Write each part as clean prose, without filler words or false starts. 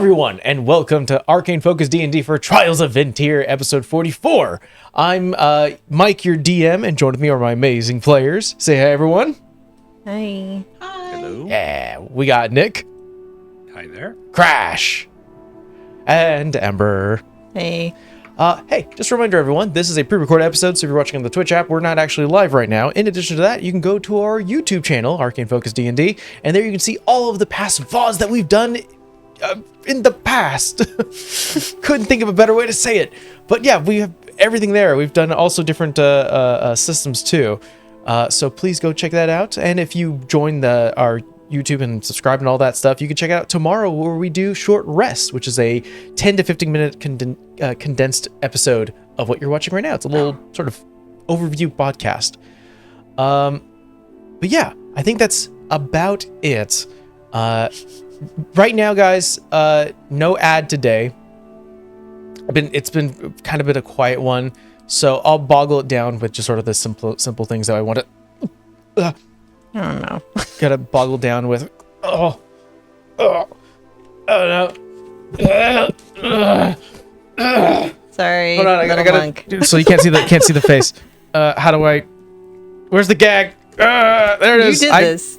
everyone, and welcome to Arcane Focus D&D for Trials of VinTear, episode 44. I'm Mike, your DM, and joined with me are my amazing players. Say hi, everyone. Hi. Hi. Hello. Yeah, we got Nick. Hi there. Crash. And Ember. Hey. Hey, just a reminder, everyone, this is a pre-recorded episode, so if you're watching on the Twitch app, we're not actually live right now. In addition to that, you can go to our YouTube channel, Arcane Focus D&D, and there you can see all of the past VODs that we've done in the past. Couldn't think of a better way to say it. But yeah, we have everything there. We've done also different systems too. So please go check that out. And if you join our YouTube and subscribe and all that stuff, you can check out tomorrow where we do Short Rest, which is a 10 to 15 minute condensed episode of what you're watching right now. It's a little sort of overview podcast. But yeah, I think that's about it. Right now, guys, no ad today. It's been kind of been a quiet one, so I'll boggle it down with just sort of the simple things that I want to. I don't know. Gotta boggle down with. Oh no. Sorry. Hold on, I gotta. monk. So you can't see the face. How do I? Where's the gag? There it is. You did this.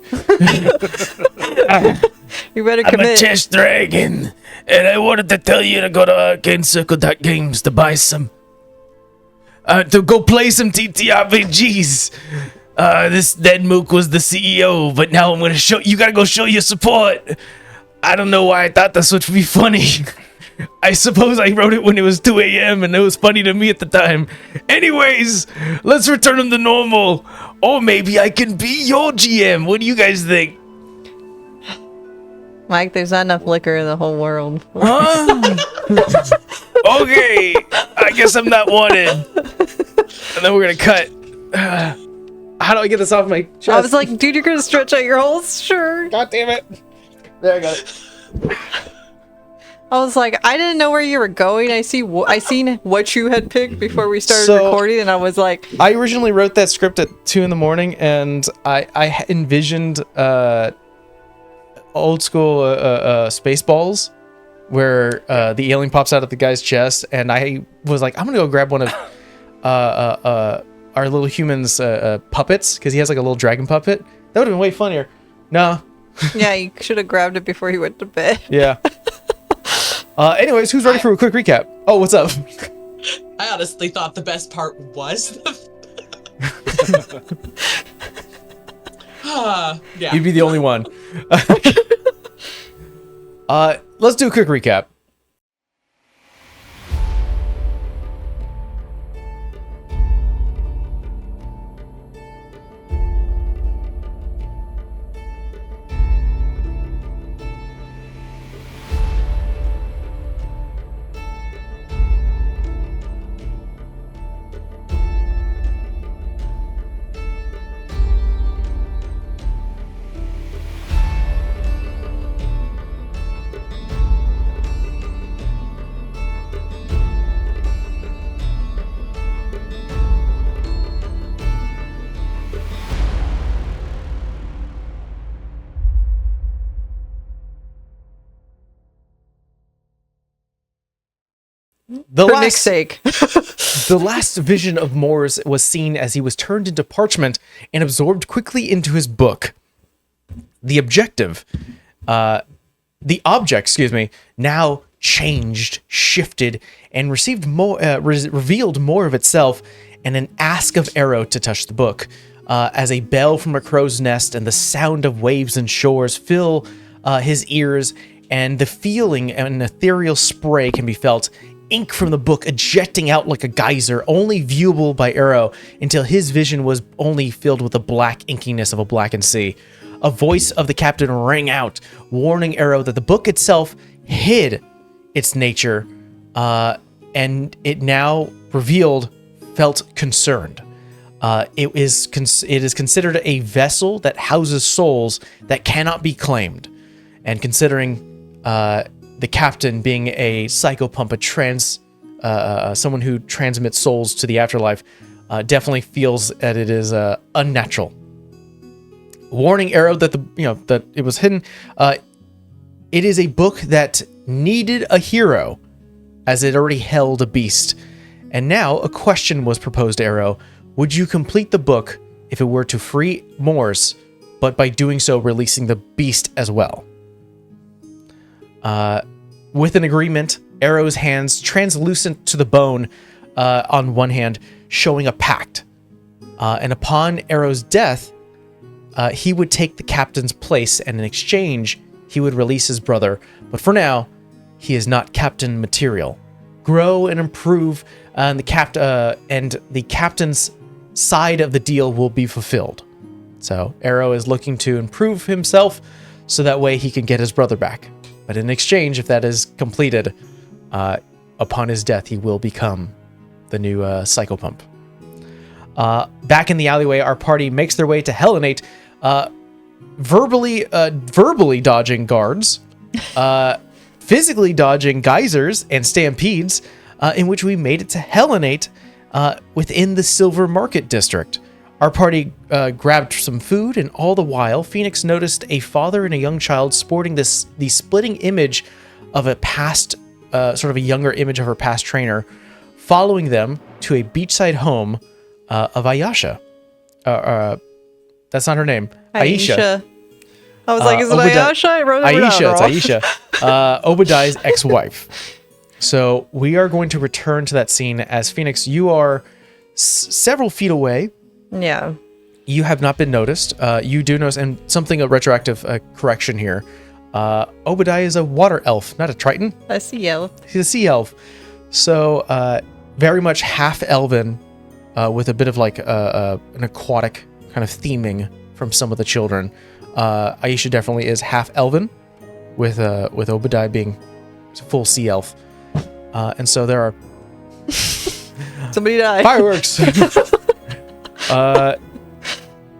You better commit. I'm a chess dragon, and I wanted to tell you to go to ArcaneCircle.games to buy some, to go play some TTRPGs. This dead mook was the CEO, but now I'm gonna show you. Gotta go show your support. I don't know why I thought this would be funny. I suppose I wrote it when it was 2 a.m. and it was funny to me at the time. Anyways, let's return them to normal. Or maybe I can be your GM. What do you guys think? Mike, there's not enough liquor in the whole world. Huh? Okay, I guess I'm not wanted. And then we're gonna cut. How do I get this off my chest? I was like, dude, you're gonna stretch out your holes? Sure. God damn it. There, I got it. I was like, I didn't know where you were going. I seen what you had picked before we started recording, and I was like, I originally wrote that script at 2 a.m, and I envisioned old school Spaceballs, where the alien pops out of the guy's chest, and I was like, I'm gonna go grab one of our little human's puppets, because he has like a little dragon puppet. That would have been way funnier. No. yeah, you should have grabbed it before you went to bed. Yeah. Anyways, who's ready for a quick recap? Oh, what's up? I honestly thought the best part was yeah. You'd be the only one. Let's do a quick recap. For Nick's sake. The last vision of Moore's was seen as he was turned into parchment and absorbed quickly into his book. The object, now changed, shifted, and received more, revealed more of itself, and an ask of arrow to touch the book. As a bell from a crow's nest and the sound of waves and shores fill his ears, and the feeling an ethereal spray can be felt. Ink from the book ejecting out like a geyser, only viewable by Arrow, until his vision was only filled with the black inkiness of a blackened sea. A voice of the captain rang out, warning Arrow that the book itself hid its nature, and it now revealed felt concerned. It is considered a vessel that houses souls that cannot be claimed, and considering the captain being a psychopump, someone who transmits souls to the afterlife, definitely feels that it is unnatural. Warning Arrow that that it was hidden. it is a book that needed a hero, as it already held a beast. And now a question was proposed to Arrow. Would you complete the book if it were to free Morse, but by doing so releasing the beast as well? With an agreement, Arrow's hands translucent to the bone on one hand, showing a pact. And upon Arrow's death, he would take the captain's place, and in exchange, he would release his brother. But for now, he is not captain material. Grow and improve, and the captain's side of the deal will be fulfilled. So Arrow is looking to improve himself, so that way he can get his brother back. But in exchange, if that is completed, upon his death, he will become the new Psychopump. Back in the alleyway, our party makes their way to Helenate, verbally dodging guards, physically dodging geysers and stampedes, in which we made it to Helenate within the Silver Market District. Our party grabbed some food, and all the while, Phoenix noticed a father and a young child sporting the splitting image of a past, sort of a younger image of her past trainer, following them to a beachside home of Ayesha. That's not her name. Aisha. I was like, is it Ayesha? I wrote it Aisha, down it's Aisha. Obadiah's ex-wife. So we are going to return to that scene as Phoenix, you are several feet away. Yeah. You have not been noticed. You do notice, and something, a retroactive correction here. Obadiah is a water elf, not a triton. A sea elf. He's a sea elf. So very much half elven, with a bit of like an aquatic kind of theming from some of the children. Aisha definitely is half elven, with Obadiah being full sea elf. And so there are Somebody died. fireworks.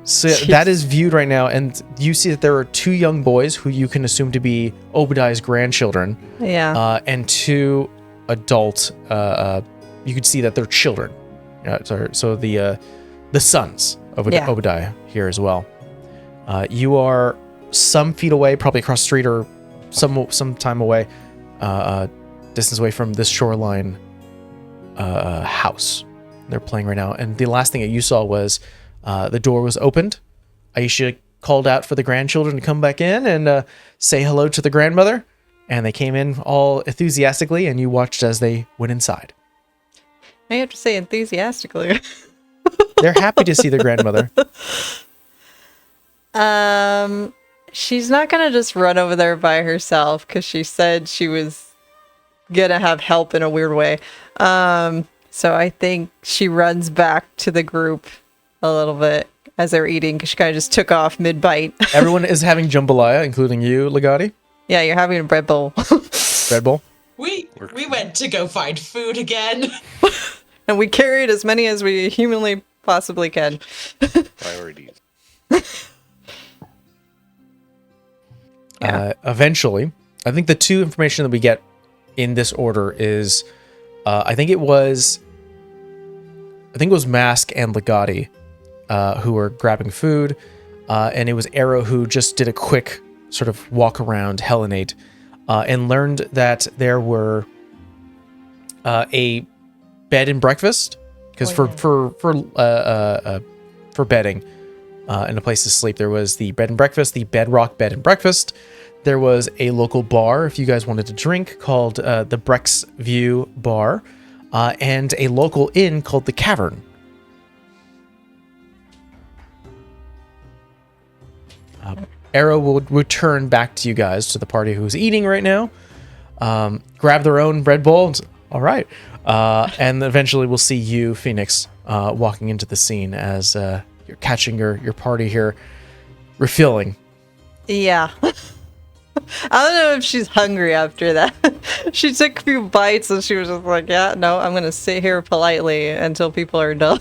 So that is viewed right now, and you see that there are two young boys who you can assume to be Obadiah's grandchildren. Yeah. And two adult. You can see that they're children. So the sons of Obadiah here as well. You are some feet away, probably across the street or some time away, distance away from this shoreline house. They're playing right now, and the last thing that you saw was the door was opened. Aisha called out for the grandchildren to come back in and say hello to the grandmother, and they came in all enthusiastically, and you watched as they went inside. I have to say enthusiastically. They're happy to see their grandmother. She's not gonna just run over there by herself because she said she was gonna have help in a weird way. So I think she runs back to the group a little bit as they're eating because she kind of just took off mid-bite. Everyone is having jambalaya, including you, Legati. Yeah, you're having a bread bowl. Bread bowl. We went to go find food again. And we carried as many as we humanly possibly can. Priorities. Eventually, I think the two information that we get in this order is, I think it was Mask and Legati who were grabbing food, and it was Arrow who just did a quick sort of walk around Helenate and learned that there were a bed and breakfast, because for bedding and a place to sleep, there was the bed and breakfast, the Bedrock bed and breakfast. There was a local bar if you guys wanted to drink called the Brex View Bar, and a local inn called the Cavern. Arrow will return back to you guys, to the party who's eating right now. Grab their own bread bowl. All right. And eventually we'll see you, Phoenix, walking into the scene as you're catching your party here, refilling. Yeah. I don't know if she's hungry after that. She took a few bites and she was just like, yeah, no, I'm going to sit here politely until people are done.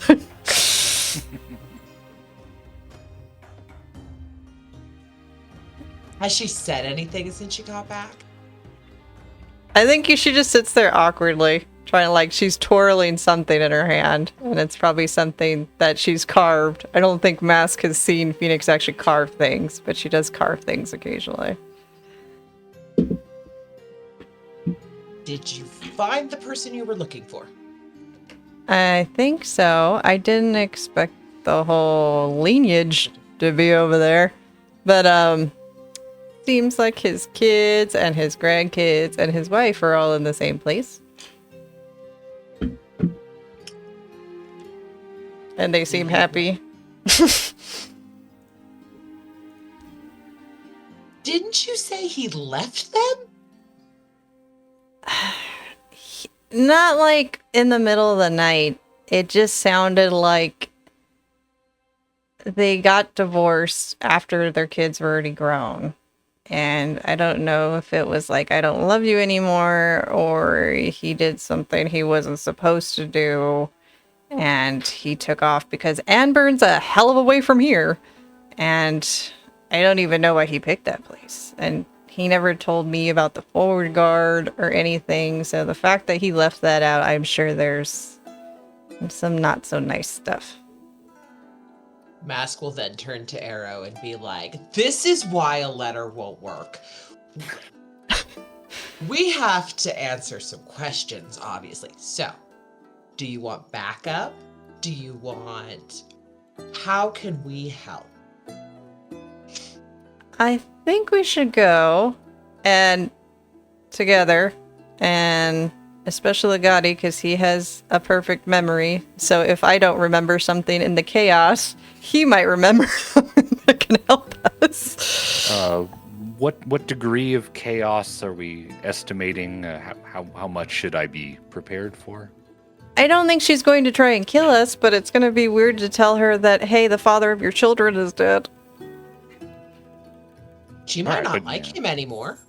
Has she said anything since she got back? I think she just sits there awkwardly, trying to, like, she's twirling something in her hand, and it's probably something that she's carved. I don't think Mask has seen Phoenix actually carve things, but she does carve things occasionally. Did you find the person you were looking for? I think so. I didn't expect the whole lineage to be over there. But, seems like his kids and his grandkids and his wife are all in the same place. And they seem happy. Didn't you say he left them? Not like in the middle of the night. It just sounded like they got divorced after their kids were already grown. And I don't know if it was like, I don't love you anymore, or he did something he wasn't supposed to do. And he took off because Anburn's a hell of a way from here. And I don't even know why he picked that place. And he never told me about the forward guard or anything. So the fact that he left that out, I'm sure there's some not so nice stuff. Mask will then turn to Arrow and be like, this is why a letter won't work. We have to answer some questions, obviously. So, do you want backup? Do you want... How can we help? I think we should go and together, and especially Gotti because he has a perfect memory. So if I don't remember something in the chaos, he might remember that can help us. What degree of chaos are we estimating? How much should I be prepared for? I don't think she's going to try and kill us, but it's going to be weird to tell her that, hey, the father of your children is dead. She might Alright, not but- like him anymore.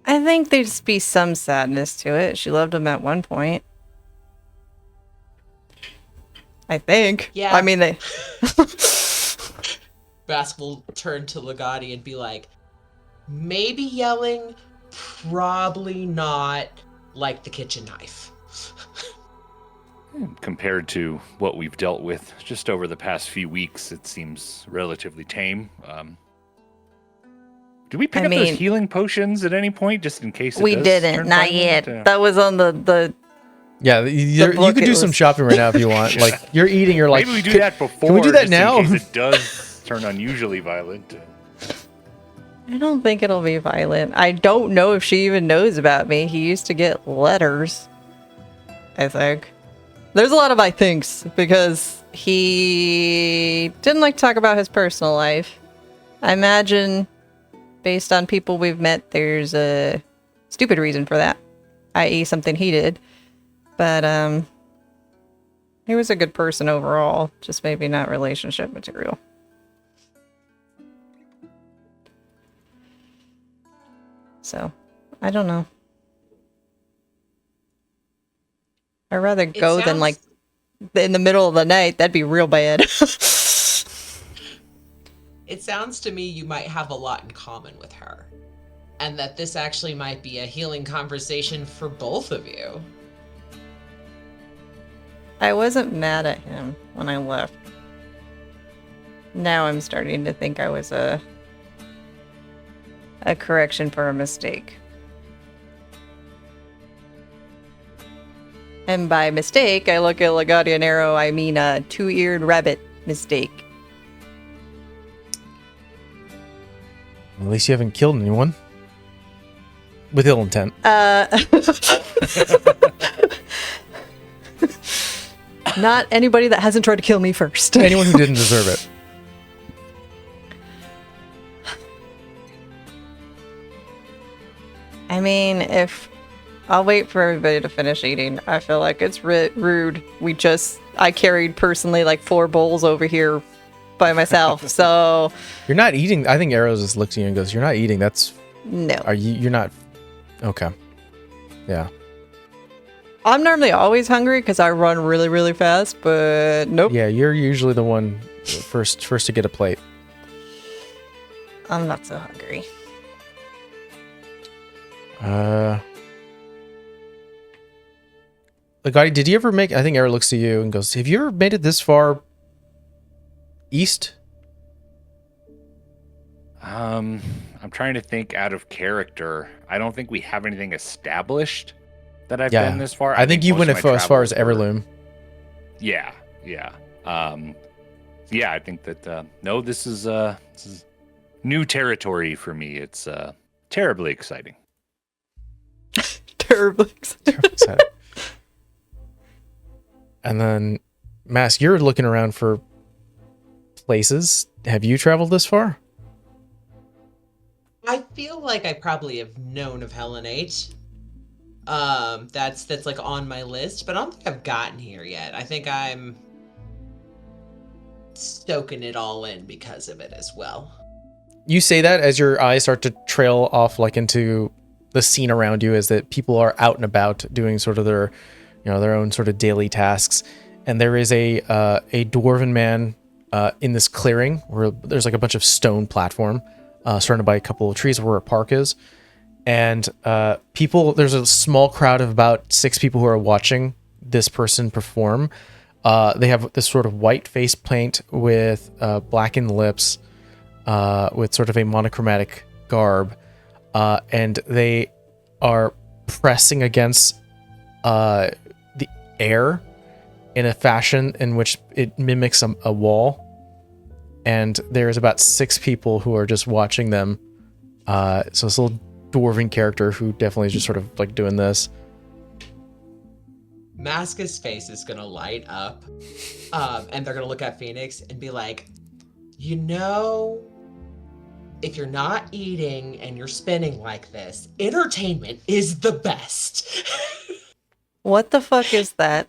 I think there'd just be some sadness to it. She loved him at one point. I think. Yeah. I mean, they... Mask will turn to Legati and be like, maybe yelling, probably not like the kitchen knife. Compared to what we've dealt with just over the past few weeks, it seems relatively tame. Did we pick up those healing potions at any point, just in case we didn't, not yet. That was on the Yeah, you could do some shopping right now if you want. Like, you're eating, you're like... Maybe we do that before. Can we do that just now? In case it does turn unusually violent. I don't think it'll be violent. I don't know if she even knows about me. He used to get letters, I think. There's a lot of I thinks, because he didn't like to talk about his personal life. I imagine, based on people we've met, there's a stupid reason for that, i.e. something he did. But, he was a good person overall, just maybe not relationship material. So, I don't know. I'd rather go than, like, in the middle of the night. That'd be real bad. It sounds to me you might have a lot in common with her. And that this actually might be a healing conversation for both of you. I wasn't mad at him when I left. Now I'm starting to think I was a correction for a mistake. And by mistake, I look at Legati and Arrow, I mean a two-eared rabbit mistake. At least you haven't killed anyone. With ill intent. Not anybody that hasn't tried to kill me first. Anyone who didn't deserve it. I mean, if... I'll wait for everybody to finish eating. I feel like it's rude. I carried personally like 4 bowls over here by myself, so... You're not eating. I think Arrows just looks at you and goes, you're not eating. That's... No. You're not... Okay. Yeah. I'm normally always hungry because I run really, really fast, but nope. Yeah, you're usually the one first to get a plate. I'm not so hungry. Legati, did you ever make... I think Arrow looks to you and goes, have you ever made it this far east? I'm trying to think out of character. I don't think we have anything established that I've Yeah. been this far. I think you most went of my as far as travels were- Everloom. Yeah. I think that no, this is new territory for me. It's terribly exciting. Terribly excited. Excited. And then, Mask, you're looking around for places. Have you traveled this far? I feel like I probably have known of Helenate. That's like on my list, but I don't think I've gotten here yet. I think I'm soaking it all in because of it as well. You say that as your eyes start to trail off like into the scene around you, as that people are out and about doing sort of their, their own sort of daily tasks. And there is a dwarven man in this clearing where there's like a bunch of stone platform surrounded by a couple of trees where a park is. And there's a small crowd of about 6 people who are watching this person perform. They have this sort of white face paint with blackened lips, with sort of a monochromatic garb, and they are pressing against the air in a fashion in which it mimics a wall. And there's about 6 people who are just watching them. So this little dwarven character who definitely is just sort of like doing this. Maska's face is gonna light up, and they're gonna look at Phoenix and be like, if you're not eating and you're spinning like this, entertainment is the best. What the fuck is that?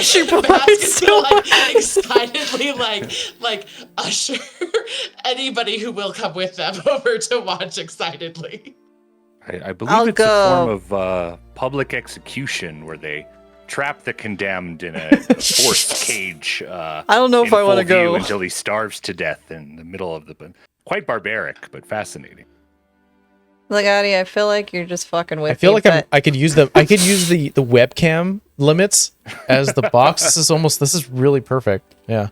She Maska's points gonna to excitedly like usher anybody who will come with them over to watch excitedly. I believe I'll it's go. a form of public execution where they trap the condemned in a forced cage. I don't know if I want to go. Until he starves to death in the middle of the. Quite barbaric, but fascinating. Like, Adi, I feel like you're just fucking with me. I feel like but I could use the webcam limits as the box. This is really perfect. Yeah.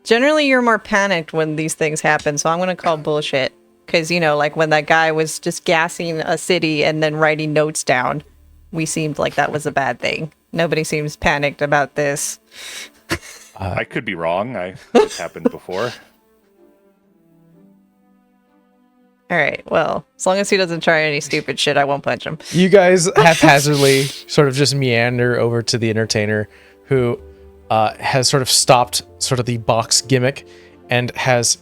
generally you're more panicked when these things happen, so I'm gonna call bullshit. Because, like when that guy was just gassing a city and then writing notes down, we seemed like that was a bad thing. Nobody seems panicked about this. I could be wrong. It's happened before. All right, well, as long as he doesn't try any stupid shit, I won't punch him. You guys haphazardly sort of just meander over to the entertainer, who has sort of stopped sort of the box gimmick and has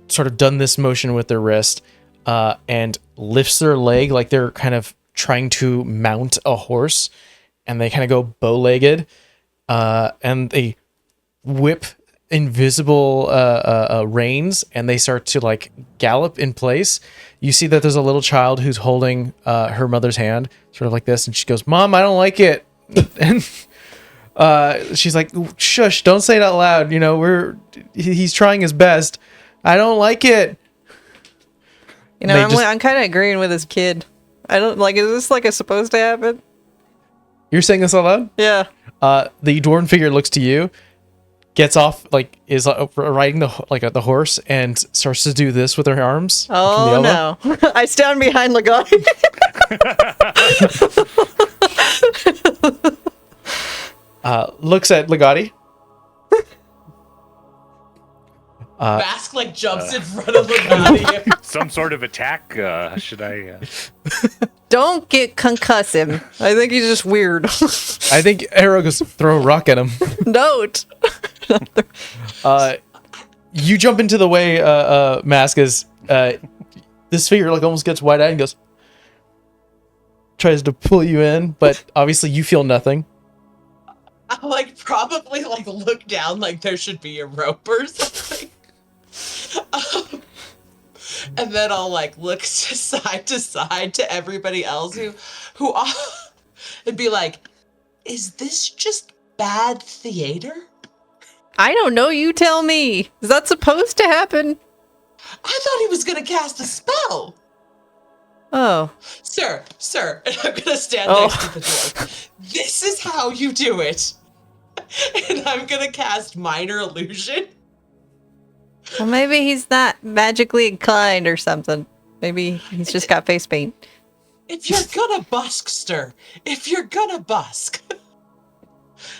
sort of done this motion with their wrist and lifts their leg like they're kind of trying to mount a horse, and they kind of go bow-legged and they whip invisible reins, and they start to like gallop in place. You see that there's a little child who's holding her mother's hand sort of like this, and she goes, "Mom, I don't like it." And she's like, "Shush, don't say it out loud, he's trying his best. I don't like it." I'm kind of agreeing with this kid. I don't like, is this like supposed to happen? You're saying this out loud? Yeah. The dwarven figure looks to you, gets off, like is riding the horse, and starts to do this with her arms. Oh no! I stand behind Legati. Looks at Legati. Bask jumps in front of Legati. Some sort of attack? Should I? Don't get concuss him. I think he's just weird. I think Arrow goes throw a rock at him. Don't. You jump into the way, Mask, as this figure almost gets wide-eyed and goes, tries to pull you in, but obviously you feel nothing. I probably look down like there should be a rope or something. And then I'll look side to side to everybody else who and be like, "Is this just bad theater?" I don't know. You tell me. Is that supposed to happen? I thought he was gonna cast a spell. Oh. Sir, and I'm gonna stand next to the door. This is how you do it. And I'm gonna cast Minor Illusion. Well, maybe he's not magically inclined or something. Maybe he's just got face paint. If you're gonna buskster, if you're gonna busk,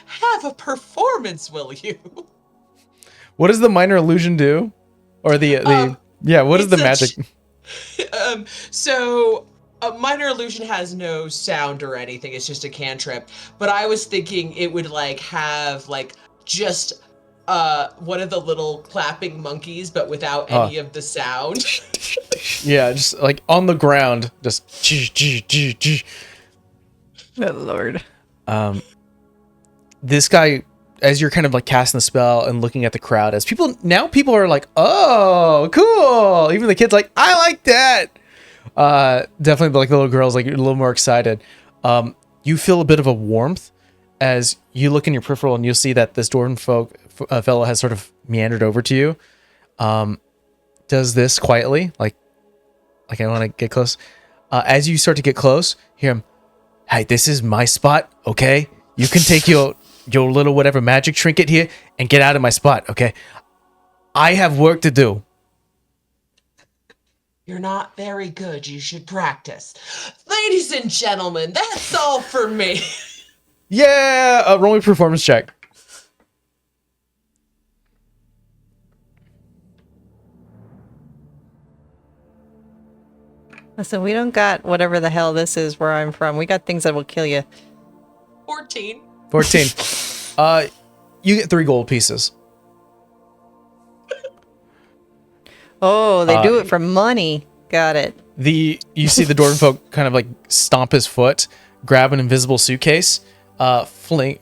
have a performance, will you? What does the minor illusion do? Or the yeah, what is the magic? So a minor illusion has no sound or anything. It's just a cantrip. But I was thinking it would like have like just one of the little clapping monkeys, but without any of the sound. Yeah, just like on the ground, just. Oh, Lord. This guy, as you're kind of like casting the spell and looking at the crowd, as people are like, oh, cool. Even the kids like, I like that. Definitely like the little girls like a little more excited. You feel a bit of a warmth as you look in your peripheral and you'll see that this dwarven fellow has sort of meandered over to you. Does this quietly, like I want to get close. As you start to get close, hear him. Hey, this is my spot, okay? You can take your little whatever magic trinket here and get out of my spot, okay? I have work to do. You're not very good. You should practice. Ladies and gentlemen, that's all for me. Yeah, roll me a performance check. Listen, we don't got whatever the hell this is where I'm from. We got things that will kill you. 14. 14. You get 3 gold pieces. Oh, they do it for money. Got it. You see the dwarven folk kind of like stomp his foot, grab an invisible suitcase, flare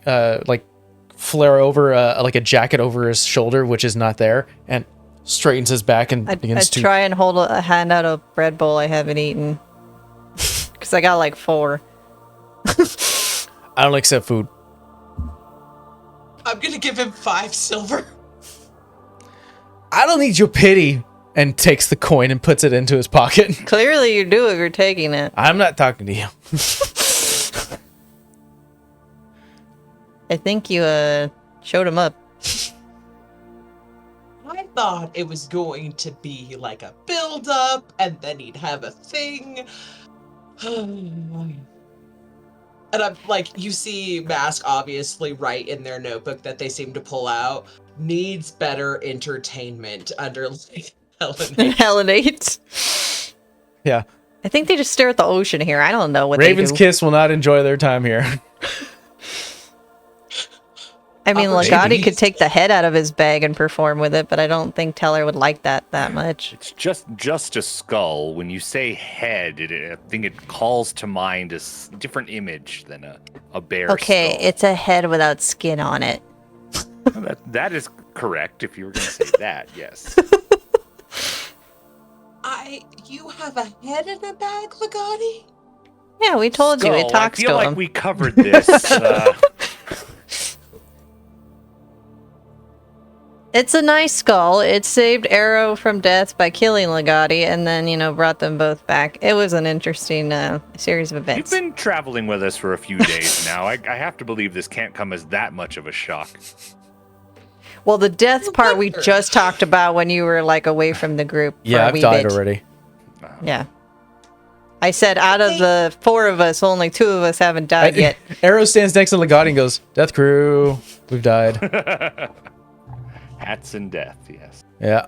over like a jacket over his shoulder, which is not there, and straightens his back and begins to try and hold a hand out a bread bowl I haven't eaten. Because I got like 4. I don't accept food. I'm gonna give him 5 silver. I don't need your pity. And takes the coin and puts it into his pocket. Clearly you do if you're taking it. I'm not talking to you. I think you showed him up. I thought it was going to be like a build-up, and then he'd have a thing. And I'm like, you see Mask obviously write in their notebook that they seem to pull out, needs better entertainment under like Helenate. Yeah. I think they just stare at the ocean here. I don't know what Raven's they do. Kiss will not enjoy their time here. I mean, Legati could take the head out of his bag and perform with it, but I don't think Teller would like that much. It's just a skull. When you say head, I think it calls to mind a different image than a bear Okay, skull. it's a head without skin on it. That is correct if you were going to say that, yes. You have a head in a bag, Legati? Yeah, we told you. It Skull, talks I feel to like him. we covered this. It's a nice skull. It saved Arrow from death by killing Legati and then, brought them both back. It was an interesting series of events. You've been traveling with us for a few days now. I have to believe this can't come as that much of a shock. Well, the death part we just talked about when you were like away from the group. Yeah, I've died already. Yeah. I said out of the 4 of us, only 2 of us haven't died yet. Arrow stands next to Legati and goes, Death crew, we've died. Hats and death, yes. Yeah.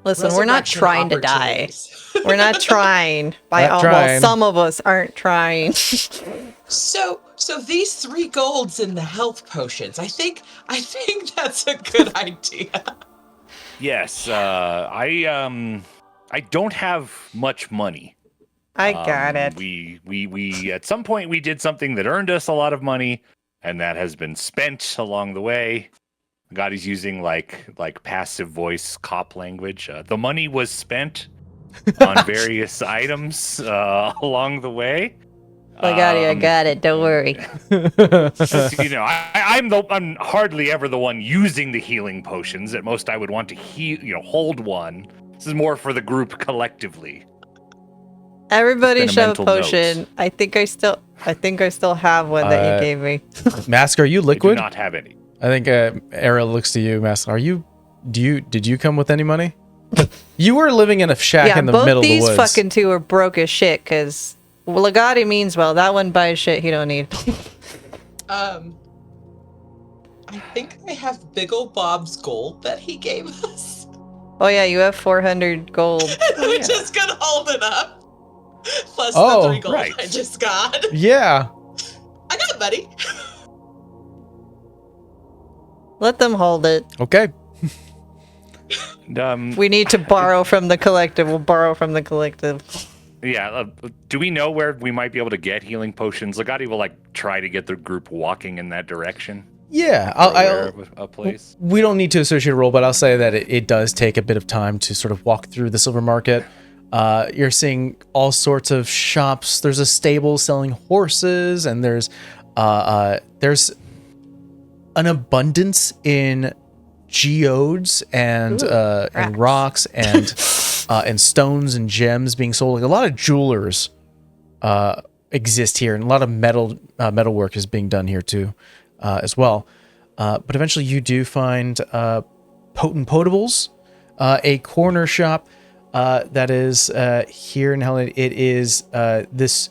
Listen, we're not trying to die. We're not trying. Not trying. Some of us aren't trying. So these 3 golds in the health potions. I think that's a good idea. Yes, I don't have much money. I got it. We at some point we did something that earned us a lot of money, and that has been spent along the way. God, he's using like passive voice cop language. The money was spent on various items along the way. I got it. Don't worry. I'm hardly ever the one using the healing potions. At most, I would want to hold one. This is more for the group collectively. Everybody It's been a shove a mental potion. note. I think I still have one that you gave me. Mask, are you I do liquid? not have any. I think Arrow looks to you, Mask. Did you come with any money? You were living in a shack Yeah, in the both middle of the these woods. fucking two are broke as shit, because Legati means, well, that one buys shit he don't need. I think I have Big Ol' Bob's gold that he gave us. Oh yeah, you have 400 gold. I'm just gonna hold it up. Plus Oh, the 3 gold right. I just got. Yeah. I got money. Let them hold it. Okay. We need to borrow from the collective. We'll borrow from the collective. Yeah. Do we know where we might be able to get healing potions? Legati will like try to get the group walking in that direction. Yeah. Or aware of a place. We don't need to associate a roll, but I'll say that it does take a bit of time to sort of walk through the silver market. You're seeing all sorts of shops. There's a stable selling horses, and there's an abundance in geodes and rocks and stones and gems being sold. Like a lot of jewelers exist here, and a lot of metalwork is being done here too, as well. But eventually, you do find Potent Potables, a corner shop that is here in Helen. It is this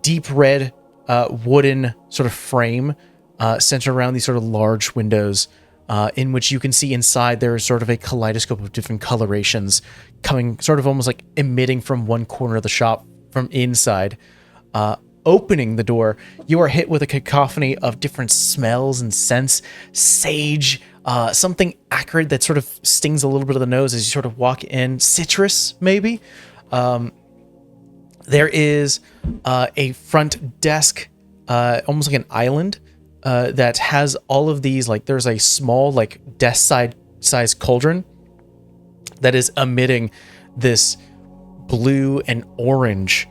deep red wooden sort of frame centered around these sort of large windows, in which you can see inside there is sort of a kaleidoscope of different colorations coming sort of almost like emitting from one corner of the shop from inside. Opening the door, you are hit with a cacophony of different smells and scents. Sage, something acrid that sort of stings a little bit of the nose as you sort of walk in. Citrus, maybe. There is a front desk, almost like an island, that has all of these, like there's a small like desk size cauldron that is emitting this blue and orange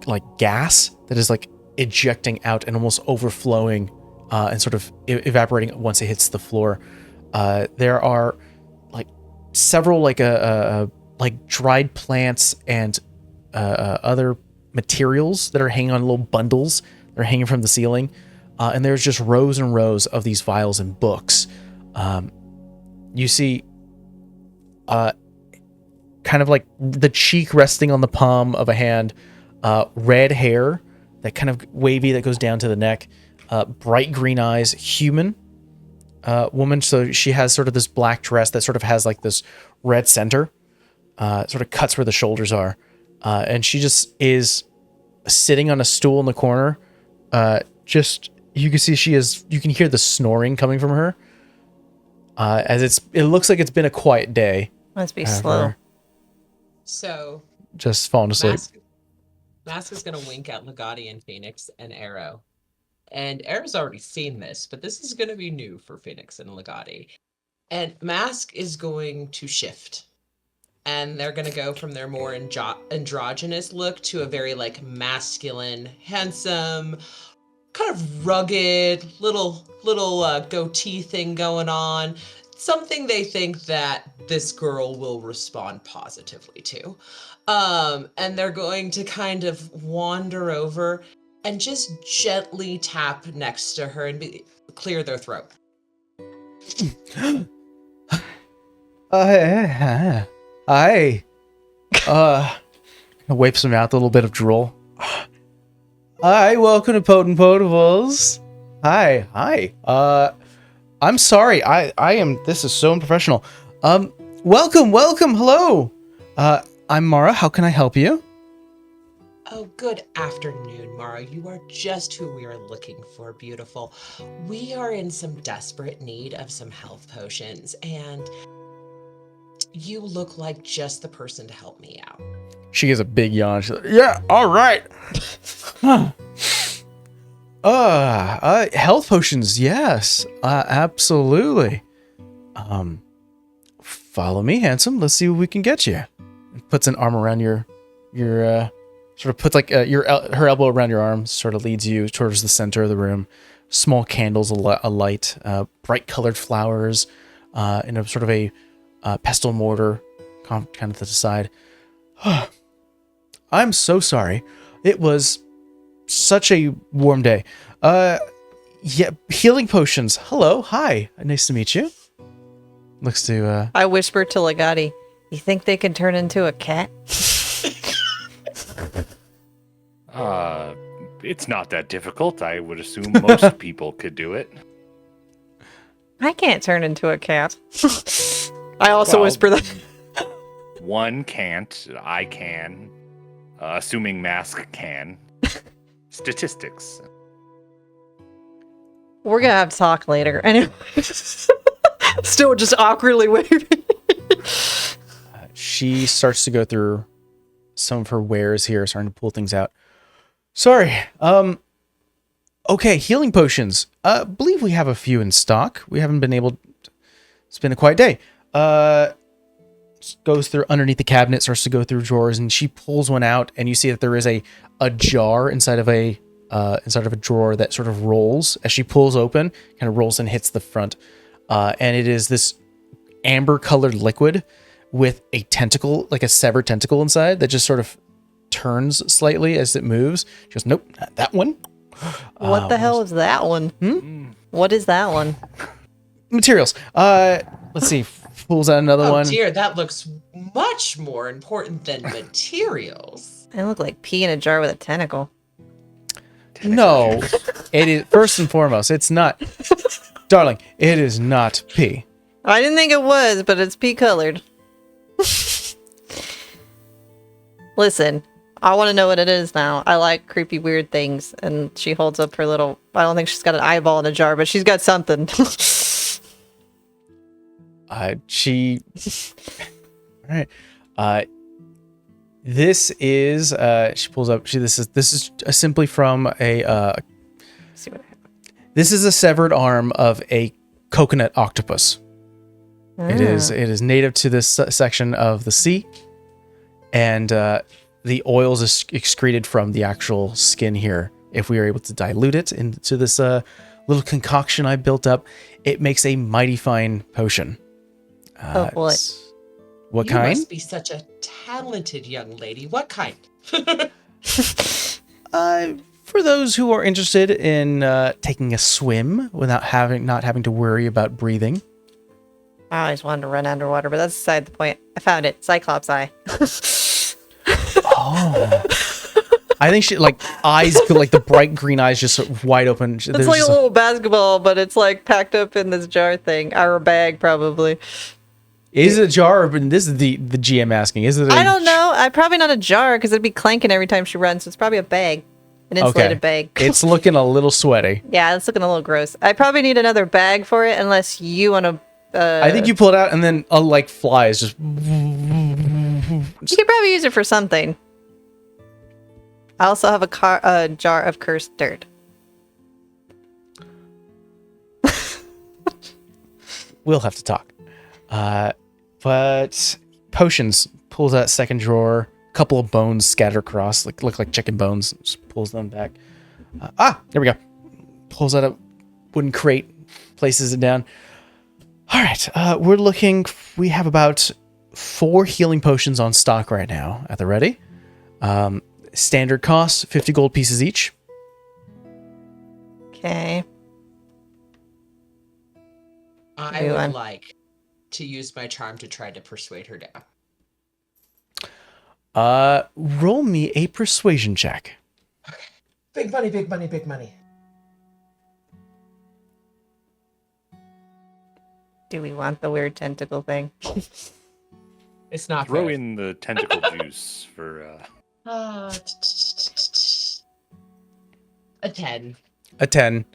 like gas that is like ejecting out and almost overflowing and sort of evaporating once it hits the floor. There are like several like dried plants and other materials that are hanging on little bundles that are hanging from the ceiling. And there's just rows and rows of these vials and books. You see kind of like the cheek resting on the palm of a hand, red hair, that kind of wavy that goes down to the neck, bright green eyes, human woman. So she has sort of this black dress that sort of has like this red center, sort of cuts where the shoulders are. And she just is sitting on a stool in the corner, you can see you can hear the snoring coming from her. As it looks like it's been a quiet day. Must be slow. So just falling asleep. Mask is gonna wink at Legati and Phoenix and Arrow. And Arrow's already seen this, but this is gonna be new for Phoenix and Legati. And Mask is going to shift. And they're gonna go from their more androgynous look to a very like masculine, handsome, kind of rugged, little goatee thing going on. Something they think that this girl will respond positively to. And they're going to kind of wander over and just gently tap next to her and clear their throat. Hi. Wipes him out, a little bit of drool. Hi, welcome to Potent Potables. Hi. I'm sorry. This is so unprofessional. Welcome. Hello. I'm Mara. How can I help you? Oh, good afternoon, Mara. You are just who we are looking for, beautiful. We are in some desperate need of some health potions, and you look like just the person to help me out. She gives a big yawn. She's like, yeah, all right. Health potions, yes, absolutely. Follow me, handsome. Let's see what we can get you. Puts an arm around your sort of puts like her elbow around your arm, sort of leads you towards the center of the room. Small candles alight, bright colored flowers, in a sort of a pestle mortar, kind of to the side. I'm so sorry. It was such a warm day. Yeah, healing potions. Hello, hi. Nice to meet you. Looks to I whisper to Legati, You think they can turn into a cat? It's not that difficult. I would assume most people could do it. I can't turn into a cat. I also Well, whisper that. One can't. I can. Assuming Mask can. Statistics. We're gonna have to talk later. Anyway. Still just awkwardly waving. She starts to go through some of her wares here, starting to pull things out. Sorry. Okay, healing potions. Believe we have a few in stock. We haven't been able to spend a quiet day. Goes through underneath the cabinet, starts to go through drawers, and she pulls one out, and you see that there is a jar inside of a drawer that sort of rolls as she pulls open, kind of rolls and hits the front. And it is this amber colored liquid with a tentacle, like a severed tentacle inside that just sort of turns slightly as it moves. She goes, nope, not that one. What the hell is that one? What is that one? Materials. Let's see. Pulls out another one. Oh dear, that looks much more important than materials. It look like pee in a jar with a tentacle. No, it is, first and foremost, it's not. Darling, it is not pee. I didn't think it was, but it's pea colored. Listen, I want to know what it is now. I like creepy, weird things. And she holds up her little... I don't think she's got an eyeball in a jar, but she's got something. She... All right. This is... she pulls up... This is simply from a... See what I have. This is a severed arm of a coconut octopus. It is native to this section of the sea, and the oils is excreted from the actual skin here. If we are able to dilute it into this little concoction I built up, it makes a mighty fine potion. Oh boy! What You kind? must be such a talented young lady. What kind? For those who are interested in taking a swim without not having to worry about breathing. I always wanted to run underwater, but that's beside the point. I found it. Cyclops eye. Oh. I think she, like, eyes, like the bright green eyes just wide open. It's like a little basketball, but it's like packed up in this jar thing. Or a bag, probably. Is it a jar? Or, this is the GM asking. Is it? I don't know. Probably not a jar, because it'd be clanking every time she runs, so it's probably a bag. An insulated bag. It's looking a little sweaty. Yeah, it's looking a little gross. I probably need another bag for it, unless you want to... I think you pull it out and then like flies just. You could probably use it for something. I also have a jar of cursed dirt. We'll have to talk. But potions, pulls out second drawer. A couple of bones scattered across, look like chicken bones. Just pulls them back. There we go. Pulls out a wooden crate, places it down. All right, we're looking. We have about 4 healing potions on stock right now at the ready. Standard cost, 50 gold pieces each. Okay. I would like to use my charm to try to persuade her down. Roll me a persuasion check. Okay. Big money, big money, big money. Do we want the weird tentacle thing? It's not Throw fair. in the tentacle juice for... A 10. A 10.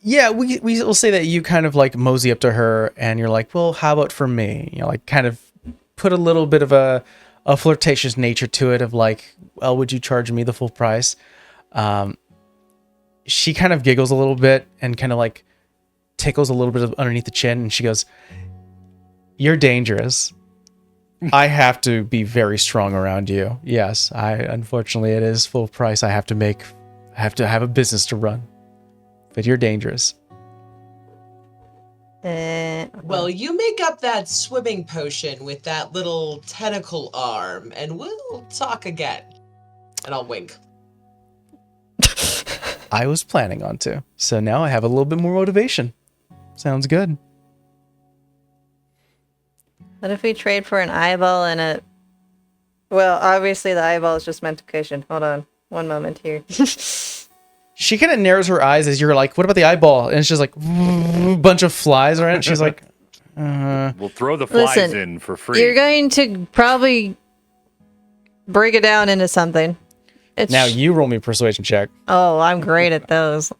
Yeah, we will say that you kind of like mosey up to her and you're like, well, how about for me? You know, like kind of put a little bit of a flirtatious nature to it of like, well, would you charge me the full price? She kind of giggles a little bit and kind of like tickles a little bit of underneath the chin and she goes, you're dangerous. I have to be very strong around you. Yes, unfortunately it is full price. I have to have a business to run. But you're dangerous. Well, you make up that swimming potion with that little tentacle arm, and we'll talk again. And I'll wink. I was planning on to. So now I have a little bit more motivation. Sounds good. What if we trade for an eyeball and a... Well, obviously the eyeball is just mentation. Hold on. One moment here. She kind of narrows her eyes as you're like, what about the eyeball? And it's just like a bunch of flies around it. She's like, We'll throw the flies Listen, in for free. You're going to probably break it down into something. It's... now you roll me a persuasion check. Oh, I'm great at those.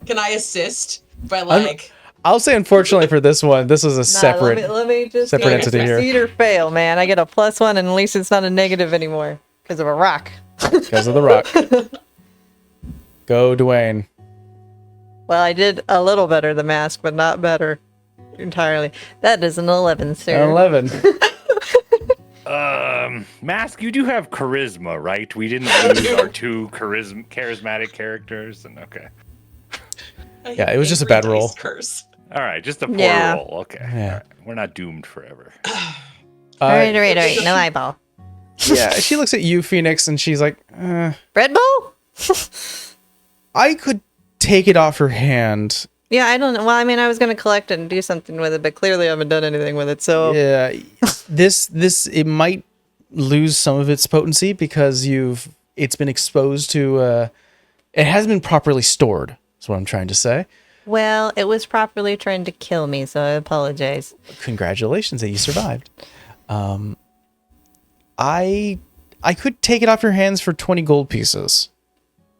Can I assist by like? I'll say, unfortunately for this one, this is a separate. Let me just separate entity here. succeed or fail, man. I get a +1, and at least it's not a negative anymore because of a rock. Because of the rock. Go, Dwayne. Well, I did a little better the mask, but not better entirely. That is an 11, sir. An 11. Mask, you do have charisma, right? We didn't lose our two charismatic characters, and okay. Yeah, it was just a bad roll. Curse. All right, just a poor Yeah. roll. Okay, Yeah. all right. We're not doomed forever. All right. No eyeball. Yeah, she looks at you, Phoenix, and she's like, Red Bull? I could take it off her hand. Yeah, I don't know. Well, I mean, I was going to collect it and do something with it, but clearly I haven't done anything with it, so... Yeah, it might lose some of its potency because it's been exposed to, it hasn't been properly stored, is what I'm trying to say. Well, it was properly trying to kill me, so I apologize. Congratulations that you survived. I could take it off your hands for 20 gold pieces.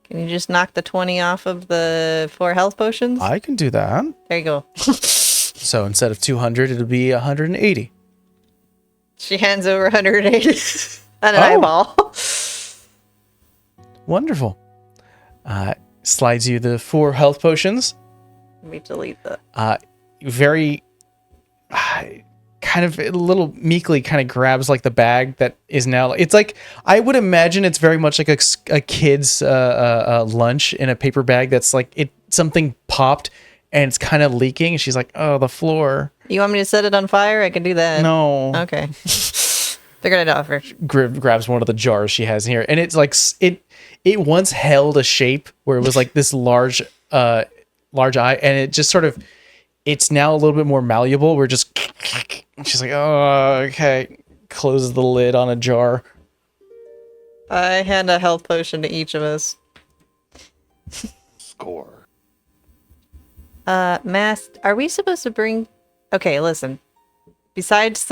Can you just knock the 20 off of the 4 health potions? I can do that. There you go. So instead of 200, it'll be 180. She hands over 180 and an Oh. eyeball. Wonderful. Slides you the 4 health potions. Let me delete that. Very kind of a little meekly kind of grabs like the bag that is now, it's like, I would imagine it's very much like a kid's lunch in a paper bag that's like something popped and it's kind of leaking, and she's like, oh, the floor. You want me to set it on fire? I can do that. No. Okay. Figured it out first. Grabs one of the jars she has in here, and it's like it once held a shape where it was like this large eye, and it just sort of, it's now a little bit more malleable. We're just, she's like, oh, okay. Closes the lid on a jar. I hand a health potion to each of us. Score. Masked, are we supposed to bring... Okay, listen. Besides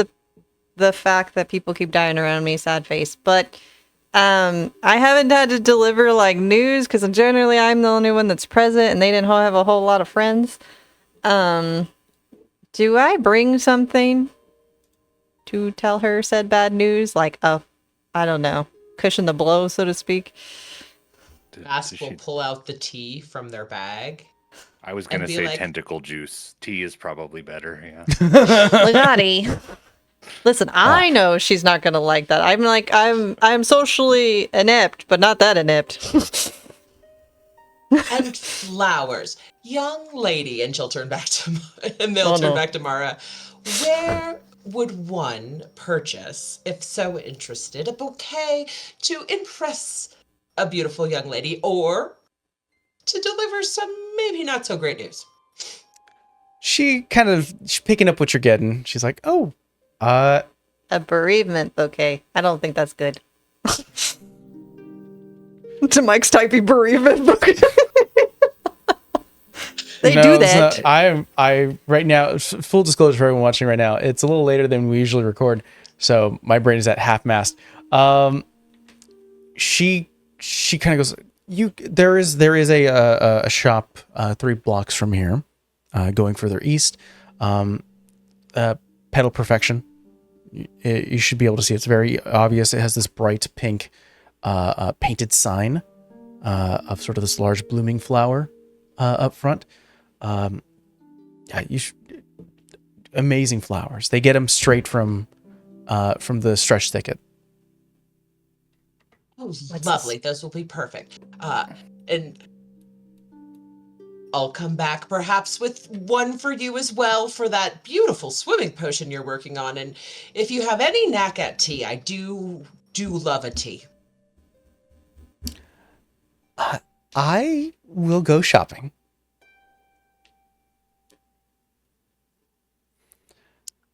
the fact that people keep dying around me, sad face, but I haven't had to deliver like news because generally I'm the only one that's present and they didn't have a whole lot of friends. Do I bring something to tell her said bad news? Like I don't know, cushion the blow, so to speak. Mask will pull out the tea from their bag. I was gonna be say like- tentacle juice. Tea is probably better. Yeah. Legati. Listen, I know she's not gonna like that. I'm socially inept, but not that inept. And flowers. Young lady, and she'll turn back to and they'll Oh, turn no. back to Mara. Where would one purchase, if so interested, a bouquet to impress a beautiful young lady, or to deliver some maybe not so great news? She's picking up what you're getting. She's like, oh, A bereavement bouquet. I don't think that's good. To Mike's typing bereavement bouquet. They no, do it's that. not. I right now, full disclosure for everyone watching right now, it's a little later than we usually record, so my brain is at half mast. She kind of goes, there is a shop 3 blocks from here, going further east, Pedal Perfection. You should be able to see, it's very obvious. It has this bright pink painted sign of sort of this large blooming flower up front. Yeah, amazing flowers. They get them straight from the stretch thicket. Oh, lovely. Those will be perfect. And I'll come back perhaps with one for you as well for that beautiful swimming potion you're working on. And if you have any knack at tea, I do love a tea. I will go shopping.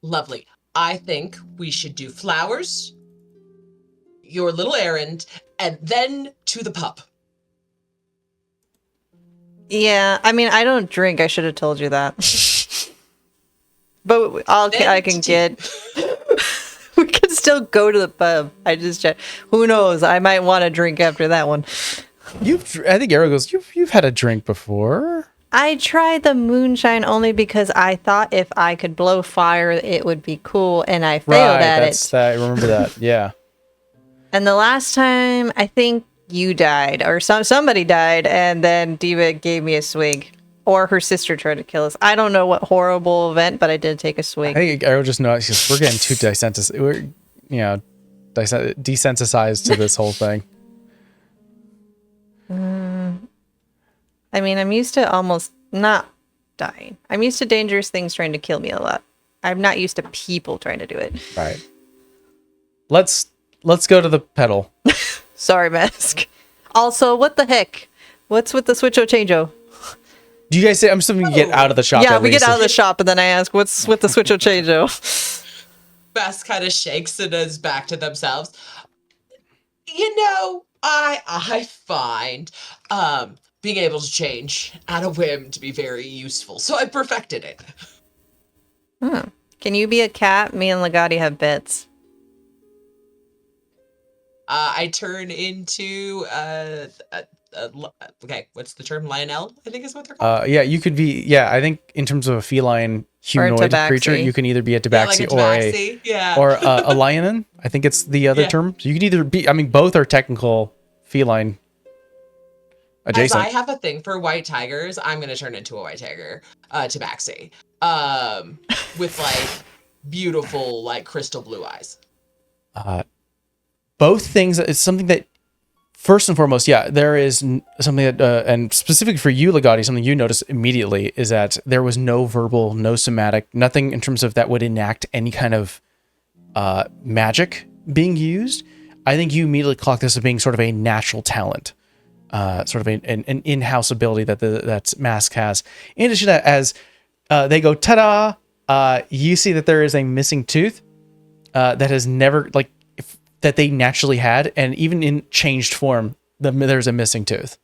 Lovely. I think we should do flowers, your little errand, and then to the pub. Yeah, I mean, I don't drink. I should have told you that. But I can get. We can still go to the pub. I just checked. Who knows? I might want to drink after that one. I think Arrow goes, you've had a drink before. I tried the moonshine only because I thought if I could blow fire, it would be cool, and I failed at it. I remember that. Yeah. And the last time, I think you died, or somebody died, and then Diva gave me a swig. Or her sister tried to kill us. I don't know what horrible event, but I did take a swig. I think Arrow just knows we're getting too desensitized. We're, desensitized to this whole thing. I mean, I'm used to almost not dying. I'm used to dangerous things trying to kill me a lot. I'm not used to people trying to do it. Right. Let's go to the pedal. Sorry, Mask. Also, what the heck? What's with the switcho changeo? Do you guys say I'm assuming you get out of the shop? Yeah, at we least. get out of the shop, and then I ask, what's with the switcho changeo? Bess kind of shakes and is back to themselves. You know, I find being able to change at a whim to be very useful, so I perfected it. Can you be a cat? Me and Legati have bits. I turn into okay, what's the term? Lionel, I think is what they're called. Yeah, you could be. Yeah, I think in terms of a feline humanoid creature, you can either be a tabaxi, or a lionin. I think it's the other term. So you can either be. I mean, both are technical feline adjacent. As I have a thing for white tigers, I'm gonna turn into a white tiger, tabaxi, with like beautiful like crystal blue eyes. Both things. It's something that. First and foremost, yeah, there is something that, and specifically for you, Legati, something you notice immediately is that there was no verbal, no somatic, nothing in terms of that would enact any kind of magic being used. I think you immediately clock this as being sort of a natural talent, sort of an in-house ability that Mask has. In addition to that, as they go, ta-da, you see that there is a missing tooth that has never, that they naturally had, and even in changed form, there's a missing tooth.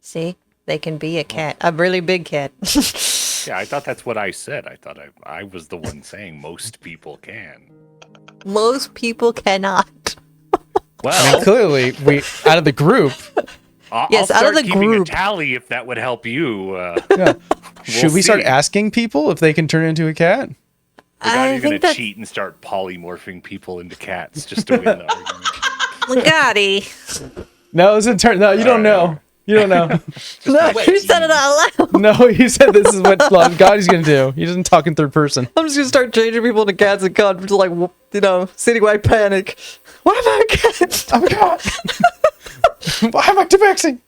See, they can be a cat, a really big cat. Yeah, I thought that's what I said. I thought I was the one saying most people can. Most people cannot. Well, I mean, clearly, we out of the group. Yes, I'll out of the keeping group. a tally if that would help you. Yeah. Should we start see. asking people if they can turn into a cat? Legati's going to that- cheat and start polymorphing people into cats just to win the argument. Legati. No, it's a turn. No, you don't know. You don't know. No, Wait. you said it out loud. No, you said this is what Gotti's going to do. He doesn't talk in third person. I'm just gonna start changing people into cats and cod to like, citywide panic. Why am I a cat? Oh my god! Why am I tabaxing?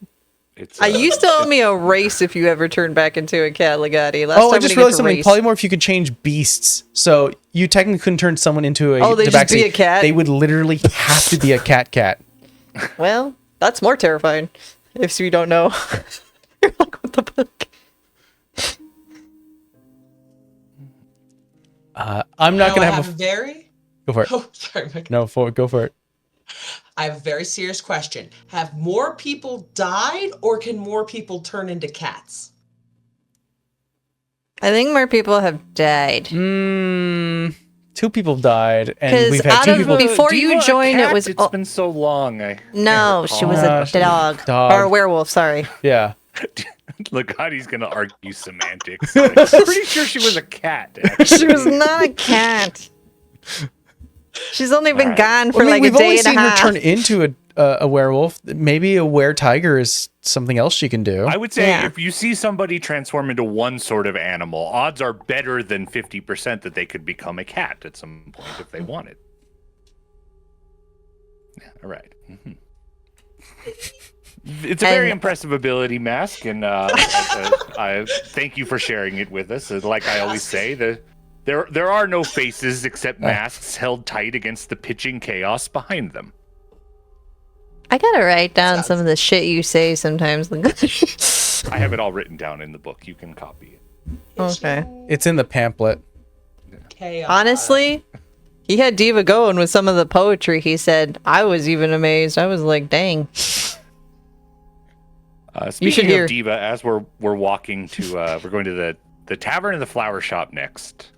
It's, You used to owe me a race if you ever turned back into a cat, Legati. Last Oh, time I just we realized didn't get something. to race. Polymorph, you could change beasts. So you technically couldn't turn someone into a Oh, they'd just be tabaxi. a cat? They would literally have to be a cat. Well, that's more terrifying. If you don't know. You're like, what the fuck? I'm not going to have a a... very... Go for it. Oh, sorry, Mike. No, go for it. I have a very serious question. Have more people died, or can more people turn into cats? I think more people have died. 2 people died, and 'Cause we've had out 2 of people... the- Before Do you want a joined, it cat? was- It's been so long. No, she was a dog. Dog. Or a werewolf, sorry. Yeah. Legati's going to argue semantics. I'm pretty sure she was a cat. Actually. She was not a cat. She's only been Alright. gone for I mean, like we've a day only and a seen her half. turn into a werewolf. Maybe a were-tiger is something else she can do. I would say Yeah. if you see somebody transform into one sort of animal, odds are better than 50% that they could become a cat at some point if they wanted. Yeah, all right. Mhm. It's a very impressive ability, Mask, and I thank you for sharing it with us. Like I always say, there are no faces except masks held tight against the pitching chaos behind them. I gotta write down some of the shit you say sometimes. I have it all written down in the book. You can copy it. Okay. It's in the pamphlet. Chaos. Honestly, he had Diva going with some of the poetry he said. I was even amazed. I was like, dang. Speaking hear. of Diva, as we're walking to we're going to the tavern and the flower shop next.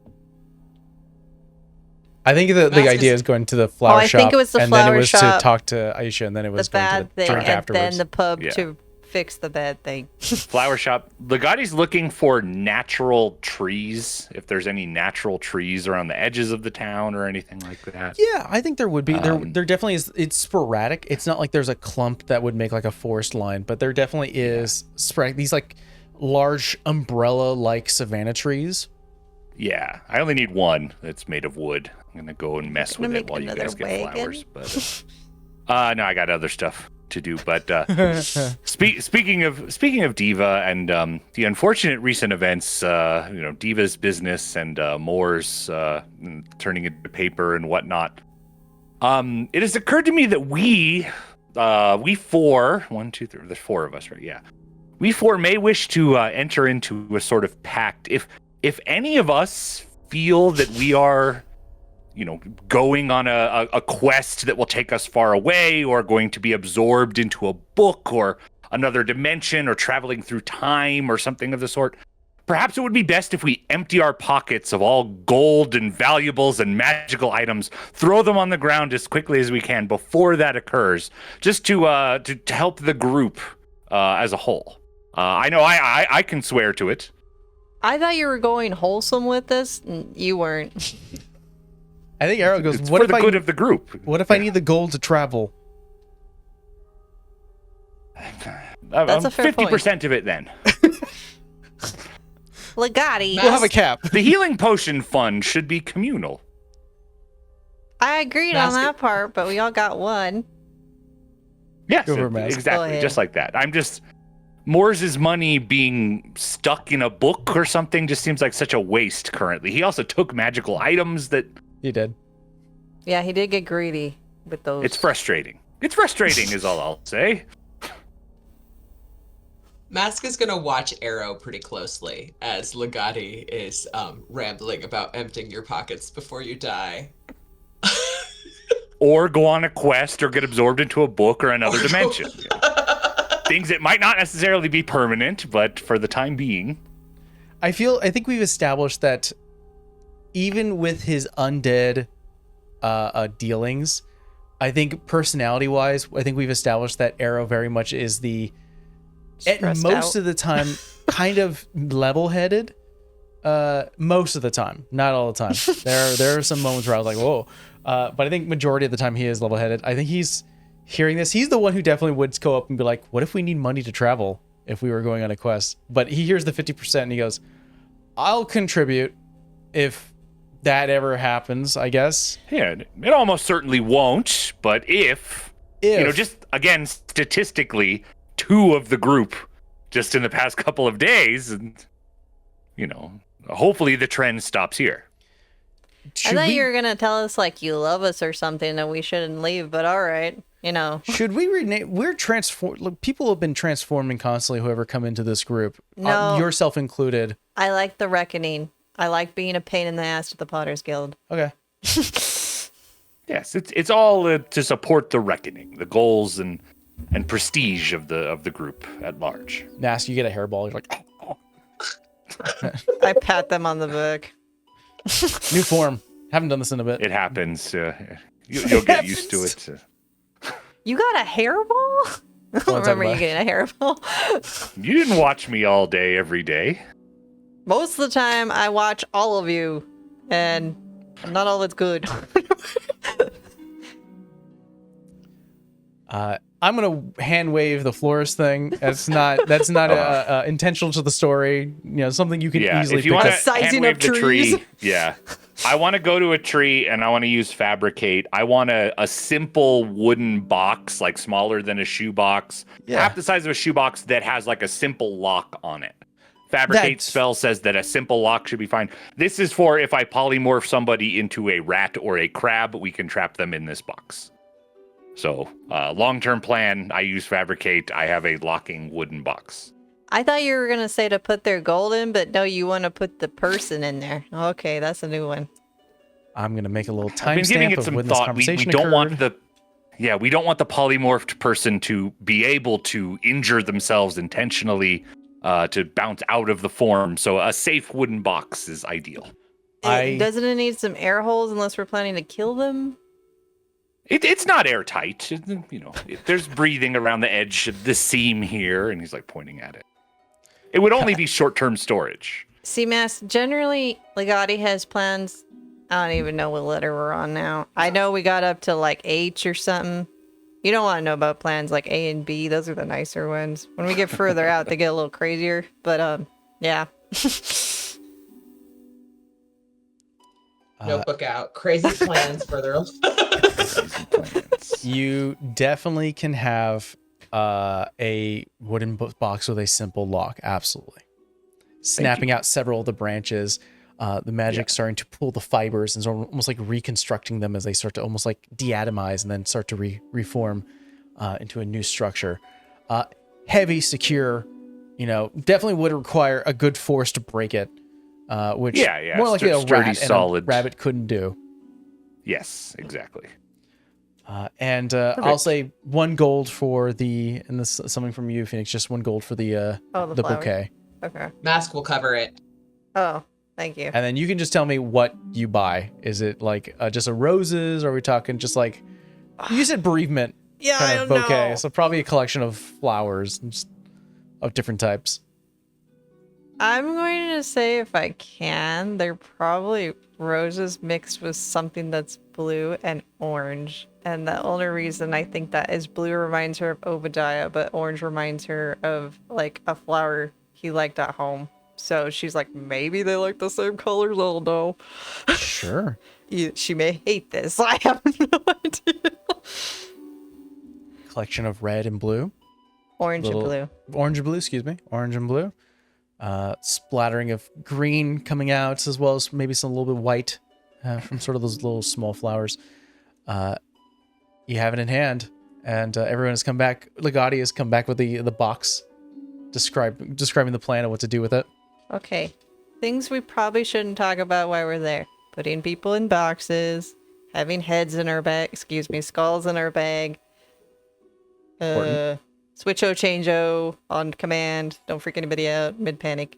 I think the Mask idea is- is going to the flower I shop. think it was the and then it flower was shop, to talk to Aisha, and then it was The going to bad the thing, drink and afterwards. then the pub Yeah. to fix the bad thing. Flower shop. Legati's looking for natural trees. If there's any natural trees around the edges of the town or anything like that. Yeah, I think there would be. There definitely is. It's sporadic. It's not like there's a clump that would make like a forest line, but there definitely is sporadic. These like large umbrella-like savanna trees. Yeah, I only need one that's made of wood. I'm gonna go and mess Gonna with it make while you guys another get wagon? flowers. But no, I got other stuff to do. But speaking of Diva and the unfortunate recent events, Diva's business and Moore's turning into paper and whatnot. It has occurred to me that we four, 1, 2, 3, there's 4 of us, right? Yeah, we 4 may wish to enter into a sort of pact. If any of us feel that we are, going on a quest that will take us far away, or going to be absorbed into a book or another dimension, or traveling through time or something of the sort, perhaps it would be best if we empty our pockets of all gold and valuables and magical items, throw them on the ground as quickly as we can before that occurs, just to help the group as a whole. I know I can swear to it. I thought you were going wholesome with this. You weren't. I think Arrow goes. It's What for if the I? good of the group. What if I need the gold to travel? That's a fair 50% of it then. Legati. We'll have a cap. The healing potion fund should be communal. I agreed on Mask that part, but we all got one. Yes, Go for Mask. Go exactly, ahead. just like that. I'm just Moore's money being stuck in a book or something just seems like such a waste currently. He also took magical items that You did. Yeah, he did get greedy with those. it's frustrating. It's frustrating is all I'll say. Mask is gonna watch Arrow pretty closely as Legati is rambling about emptying your pockets before you die. Or go on a quest or get absorbed into a book or another Or go- dimension. Things that might not necessarily be permanent, but for the time being. I think we've established that even with his undead dealings, I think personality-wise, I think we've established that Arrow very much is the, at Stressed most out. of the time, kind of level-headed. Most of the time, not all the time. There are some moments where I was like, whoa. But I think majority of the time he is level-headed. I think he's hearing this. He's the one who definitely would go up and be like, what if we need money to travel if we were going on a quest? But he hears the 50% and he goes, I'll contribute if that ever happens, I guess. Yeah, it almost certainly won't, but if just again, statistically, 2 of the group just in the past couple of days, and hopefully the trend stops here. I thought you were gonna tell us like you love us or something and we shouldn't leave, but all right, Should we rename? We're transform. Look, people have been transforming constantly. Whoever come into this group, No. yourself included. I like the reckoning. I like being a pain in the ass to the Potter's Guild. Okay. Yes, it's all to support the reckoning, the goals and prestige of the group at large. Nasty, you get a hairball. You're like, oh. I pat them on the back. New form. Haven't done this in a bit. It happens. You'll get used to it. You got a hairball? I don't talk remember you about it. getting a hairball. You didn't watch me all day, every day. Most of the time, I watch all of you, and not all that's good. I'm gonna hand wave the florist thing. That's not intentional to the story. Something you can easily if you pick want up. to Sizing hand up wave the trees. tree, yeah. I want to go to a tree and I want to use fabricate. I want a simple wooden box, like smaller than a shoebox, half the size of a shoebox that has like a simple lock on it. Fabricate spell says that a simple lock should be fine. This is for if I polymorph somebody into a rat or a crab, we can trap them in this box. So, long-term plan, I use fabricate. I have a locking wooden box. I thought you were gonna say to put their gold in, but no, you want to put the person in there. Okay, that's a new one. I'm gonna make a little I've been giving timestamp it of some when this thought. conversation We don't want occurred. we don't want the polymorphed person to be able to injure themselves intentionally to bounce out of the form. So a safe wooden box is ideal. Doesn't it need some air holes unless we're planning to kill them? It's not airtight. You know, there's breathing around the edge of the seam here, and he's like pointing at it. It would only be short-term storage. See, Mass, generally, Legati has plans. I don't even know what letter we're on now. I know we got up to like H or something. You don't want to know about plans like A and B. Those are the nicer ones. When we get further out, they get a little crazier. But, yeah. Notebook out. Crazy plans further. You definitely can have a wooden box with a simple lock. Absolutely. Snapping out several of the branches, the magic starting to pull the fibers and almost like reconstructing them as they start to almost like deatomize and then start to reform into a new structure. Heavy, secure, definitely would require a good force to break it, which more likely a sturdy, rat solid. and a rabbit couldn't do. Yes, exactly. And I'll say 1 gold for and this is something from you, Phoenix, just 1 gold for the flowers. bouquet. Okay. Mask will cover it. Oh, thank you. And then you can just tell me what you buy. Is it like just a roses, or are we talking just like, you said bereavement Yeah, kind I of don't bouquet, know. so probably a collection of flowers just of different types. I'm going to say if I can, they're probably roses mixed with something that's blue and orange. And the only reason I think that is blue reminds her of Obadiah, but orange reminds her of like a flower he liked at home. So she's like, maybe they like the same colors. I don't know. Sure. She may hate this. I have no idea. Collection of red and blue. Orange and blue. Orange and blue, excuse me. Orange and blue. Splattering of green coming out, as well as maybe some little bit white from sort of those little small flowers. You have it in hand, and everyone has come back. Legati has come back with the box, describing the plan of what to do with it. Okay. Things we probably shouldn't talk about while we're there. Putting people in boxes, having heads in our bag, skulls in our bag. Switch-o, change-o on command. Don't freak anybody out mid-panic.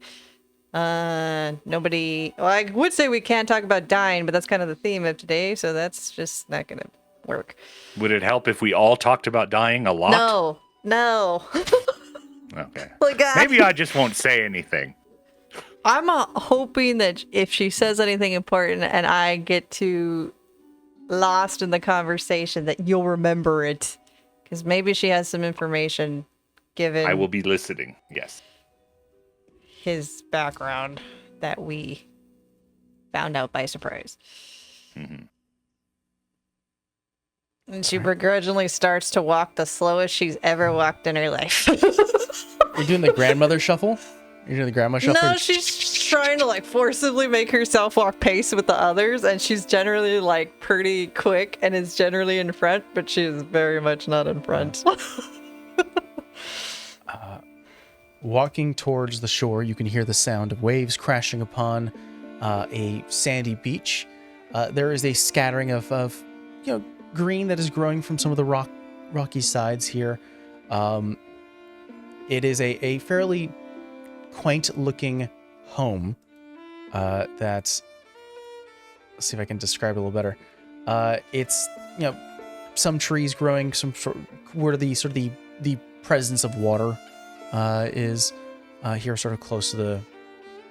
Nobody... Well, I would say we can't talk about dying, but that's kind of the theme of today, so that's just not gonna work. Would it help if we all talked about dying a lot? No. Okay. Maybe I just won't say anything. I'm hoping that if she says anything important and I get too lost in the conversation, that you'll remember it. Because maybe she has some information given I will be listening, yes. his background that we found out by surprise. Mm-hmm. And she begrudgingly starts to walk the slowest she's ever walked in her life. You're doing the grandmother shuffle? You're doing the grandma shuffle? No, she's trying to forcibly make herself walk pace with the others, and she's generally pretty quick and is generally in front, but she is very much not in front. Walking towards the shore, you can hear the sound of waves crashing upon a sandy beach. There is a scattering of green that is growing from some of the rocky sides here. It is a fairly quaint-looking home that's... Let's see if I can describe it a little better. It's some trees growing, some sort where the presence of water is here, sort of close to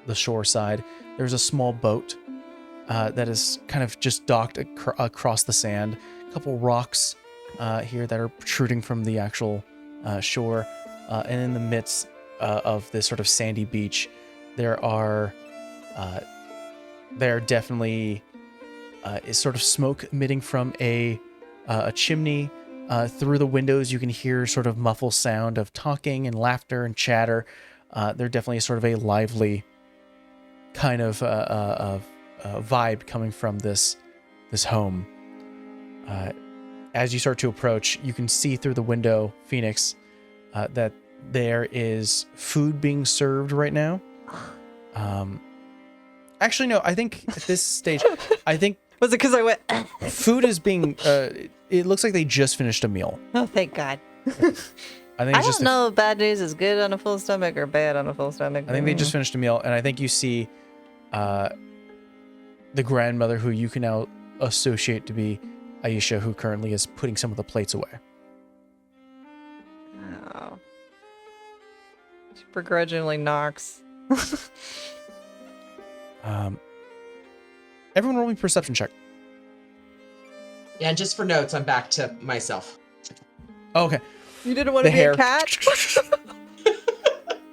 the shore side. There's a small boat that is kind of just docked across the sand. A couple rocks here that are protruding from the actual shore, and in the midst of this sort of sandy beach, there definitely is sort of smoke emitting from a chimney. Through the windows, you can hear sort of muffled sound of talking and laughter and chatter. There definitely is sort of a lively kind of vibe coming from this home. As you start to approach, you can see through the window, Phoenix, that there is food being served right now. Actually, no. I think at this stage, I think Was it because I went? food is being. It looks like they just finished a meal. Oh, thank God. I think I it's don't just. know if bad news is good on a full stomach or bad on a full stomach. I think they just finished a meal, and I think you see, the grandmother who you can now associate to be Aisha, who currently is putting some of the plates away. Oh. She begrudgingly knocks. Everyone roll me a perception check. Yeah, just for notes, I'm back to myself. Oh, okay. You didn't want The to be hair. a cat?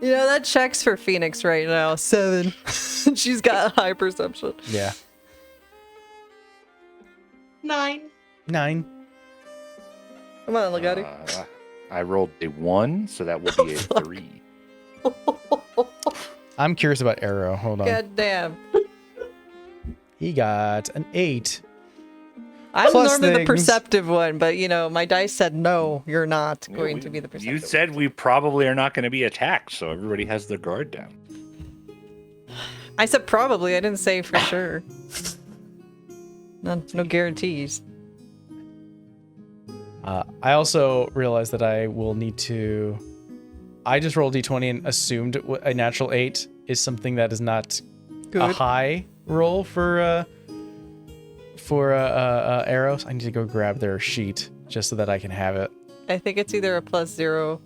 You know, that checks for Phoenix right now. 7. She's got high perception. Yeah. 9. 9. Come on, Legati. I rolled a 1, so that will be a 3. I'm curious about Arrow. Hold on. God damn. He got an 8. I'm Plus normally the things. perceptive one, but you know, my dice said no, you're not going to be the perceptive You said we probably are not going to be attacked, so everybody has their guard down. I said probably, I didn't say for sure. No guarantees. I also realized that I will need to. I just rolled d20 and assumed a natural 8 is something that is not a Good. high roll for arrows. I need to go grab their sheet just so that I can have it. I think it's either a +0.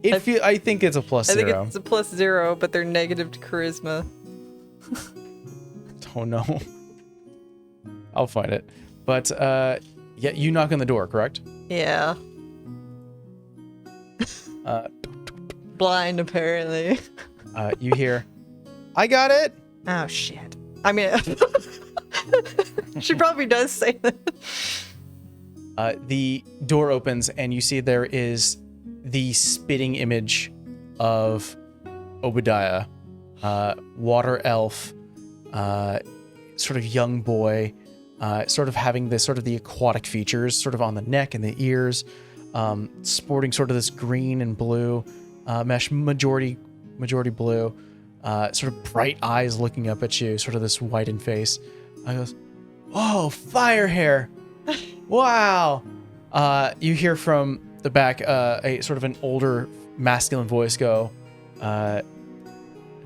I think it's a plus I think 0. it's a +0, but they're negative to charisma. Oh no. I'll find it. But yeah, you knock on the door, correct? Yeah. Blind, apparently. You hear, I got it. Oh, shit. I mean, she probably does say that. The door opens and you see there is the spitting image of Obadiah, water elf, sort of young boy, sort of having this sort of the aquatic features sort of on the neck and the ears, sporting sort of this green and blue mesh, majority blue, sort of bright eyes looking up at you, sort of this whitened face. I goes, "Oh, fire hair! Wow!" You hear from the back a sort of an older masculine voice go, let's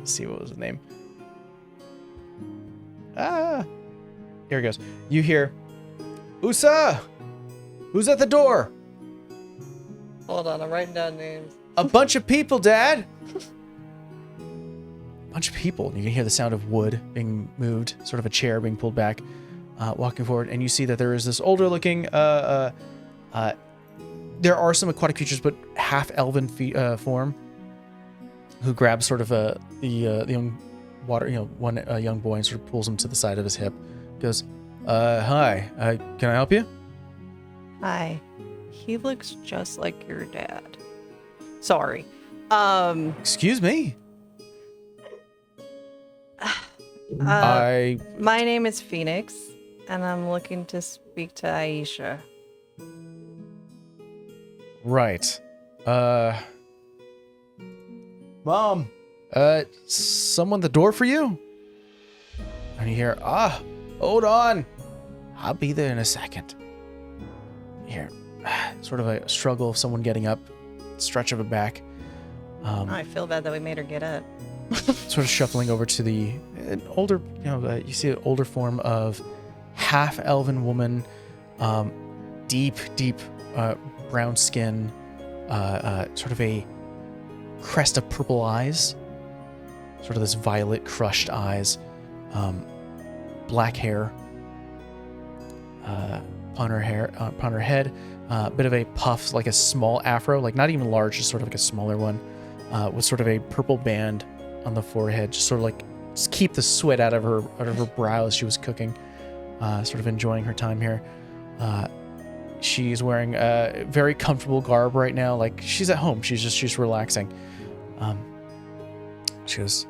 see, what was his name? Here it goes. You hear, "Usa! Who's at the door?" Hold on, I'm writing down names. "A bunch of people, Dad." Bunch of people. You can hear the sound of wood being moved, sort of a chair being pulled back, walking forward, and you see that there is this older looking, there are some aquatic features, but half elven form, who grabs sort of the young water, one young boy, and sort of pulls him to the side of his hip. Goes, "Hi, can I help you?" Hi. He looks just like your dad. Sorry. "Excuse me." My name is Phoenix, and I'm looking to speak to Aisha. Right. Mom, someone at the door for you? And you hear, hold on. I'll be there in a second. Here, sort of a struggle of someone getting up, stretch of a back. I feel bad that we made her get up. Sort of shuffling over to an older, you see an older form of half elven woman, deep brown skin, sort of a crest of purple eyes, sort of this violet crushed eyes, black hair on her head, bit of a puff, like a small afro, like not even large, just sort of like a smaller one, with sort of a purple band on the forehead, just sort of like just keep the sweat out of her brow as she was cooking, sort of enjoying her time here. She's wearing a very comfortable garb right now, like she's at home. She's relaxing. She goes,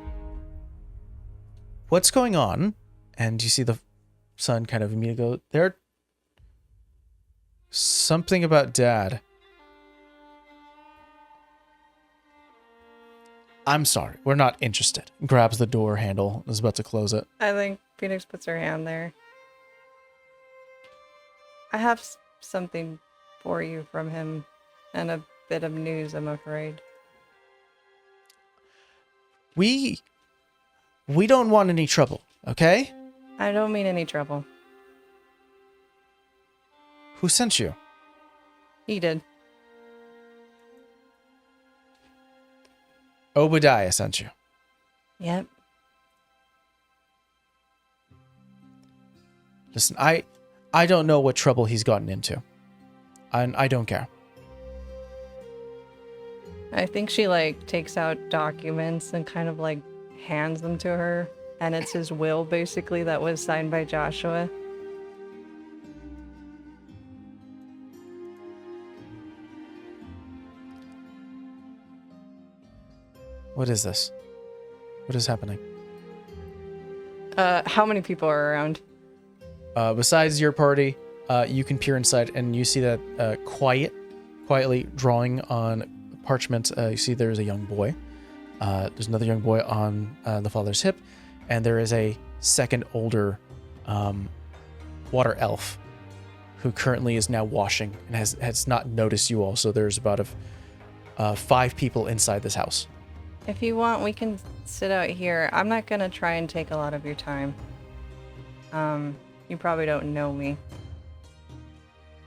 "What's going on?" And you see the son kind of immediately go, "There, something about Dad." I'm sorry, we're not interested. Grabs the door handle and is about to close it. I think Phoenix puts her hand there. I have something for you from him, and a bit of news, I'm afraid. We don't want any trouble, okay? I don't mean any trouble. Who sent you? He did. Obadiah sent you. Yep. Listen, I don't know what trouble he's gotten into. And I don't care. I think she like takes out documents and kind of like hands them to her, and it's his will basically that was signed by Joshua. What is this? What is happening? How many people are around? Besides your party, you can peer inside and you see that quietly drawing on parchment. You see there's a young boy. There's another young boy on the father's hip, and there is a second older water elf who currently is now washing and has not noticed you all. So there's about 5 people inside this house. If you want, we can sit out here. I'm not gonna try and take a lot of your time. You probably don't know me.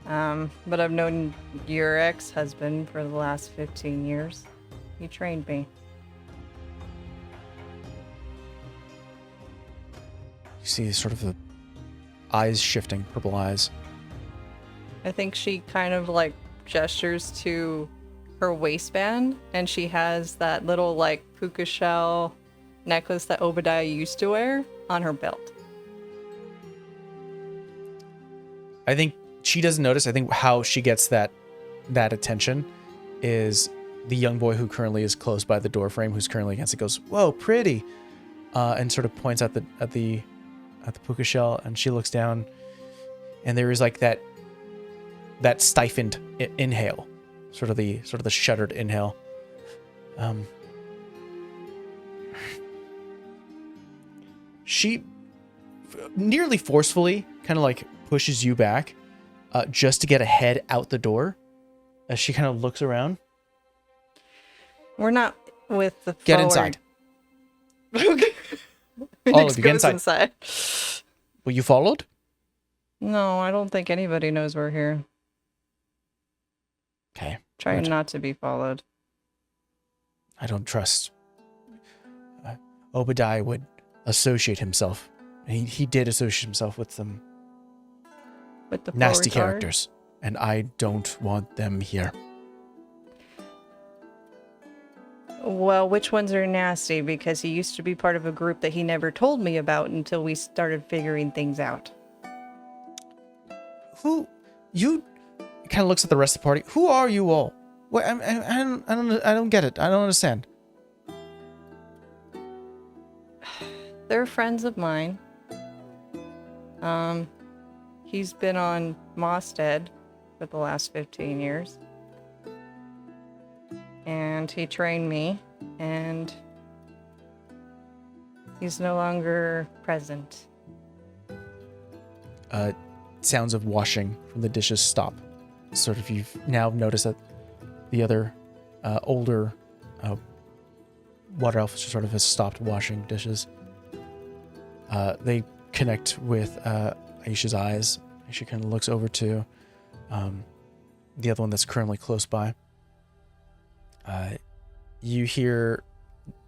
But I've known your ex-husband for the last 15 years. He trained me. You see sort of the eyes shifting, purple eyes. I think she kind of like gestures to her waistband, and she has that little like puka shell necklace that Obadiah used to wear on her belt. I think she doesn't notice. I think how she gets that attention is the young boy who currently is close by the door frame, who's currently against it, goes, "Whoa, pretty," and sort of points at the puka shell, and she looks down, and there is like that stifled inhale, sort of the shuddered inhale. She nearly forcefully kind of like pushes you back, just to get a head out the door, as she kind of looks around. We're not with the Get forward. inside. Phoenix All of you, get goes inside. Well, you followed? No, I don't think anybody knows we're here. Okay. Trying good. not to be followed. I don't trust. Obadiah would associate himself. He did associate himself with some With the nasty forward characters, and I don't want them here. Well, which ones are nasty? Because he used to be part of a group that he never told me about until we started figuring things out. Who? You? Kind of looks at the rest of the party. Who are you all? What? I don't get it. I don't understand. They're friends of mine. He's been on Mosted for the last 15 years. And he trained me, and he's no longer present. Sounds of washing from the dishes stop. Sort of, you've now noticed that the other older water elf sort of has stopped washing dishes. They connect with Aisha's eyes. Aisha kind of looks over to the other one that's currently close by. You hear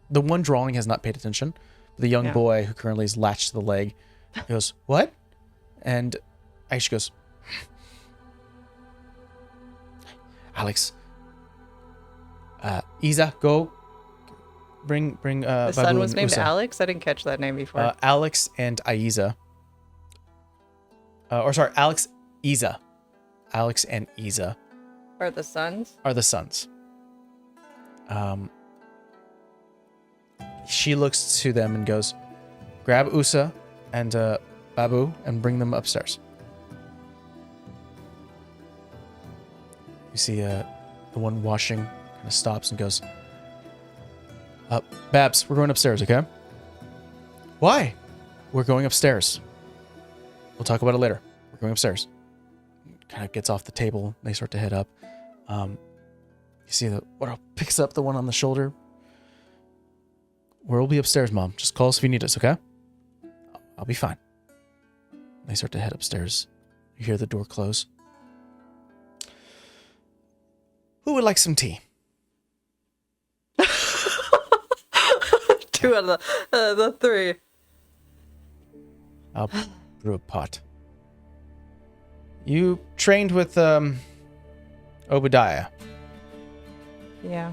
the one drawing has not paid attention. The young boy who currently is latched to the leg goes, "What?" And Aisha goes, "Alex, Isa, go bring The Babu son was and named Usa." Alex? I didn't catch that name before. Alex and Aiza. Alex, Isa. Alex and Isa Are the sons? are the sons. She looks to them and goes, "Grab Usa and Babu and bring them upstairs." You see the one washing kind of stops and goes, Babs, we're going upstairs, okay? Why? We're going upstairs. We'll talk about it later. We're going upstairs. Kind of gets off the table. They start to head up. You see picks up the one on the shoulder. We'll be upstairs, Mom. Just call us if you need us, okay? I'll be fine. They start to head upstairs. You hear the door close. Who would like some tea? 2 out of the 3. I'll brew a pot. You trained with Obadiah. Yeah.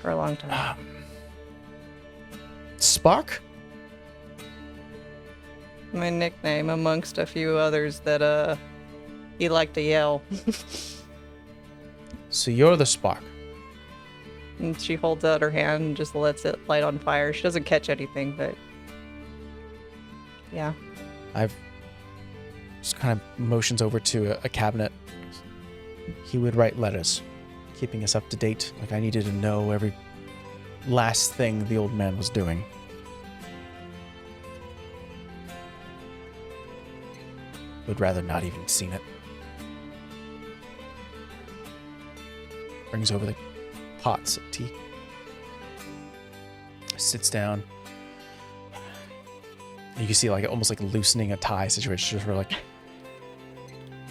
For a long time. Spock? My nickname amongst a few others that he liked to yell. So you're the Spock. And she holds out her hand and just lets it light on fire. She doesn't catch anything, but yeah. I've just kind of motions over to a cabinet. He would write letters, keeping us up to date. Like I needed to know every last thing the old man was doing. Would rather not even seen it. Brings over the pots of tea. Sits down. You can see like almost like loosening a tie situation, just for like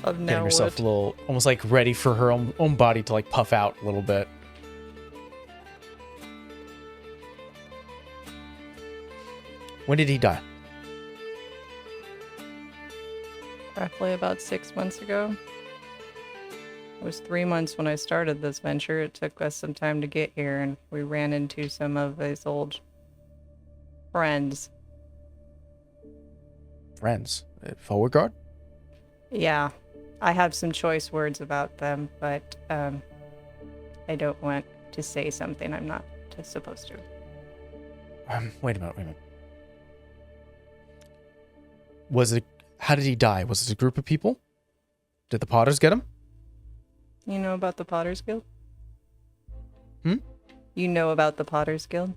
Of now getting herself what? a little, almost like ready for her own body to like puff out a little bit. When did he die? Roughly about 6 months ago. It was 3 months when I started this venture. It took us some time to get here, and we ran into some of his old friends. Friends. Forward guard? Yeah, I have some choice words about them, but I don't want to say something I'm not supposed to. Wait a minute. How did he die? Was it a group of people? Did the Potters get him? You know about the Potter's Guild? Hmm? You know about the Potter's Guild?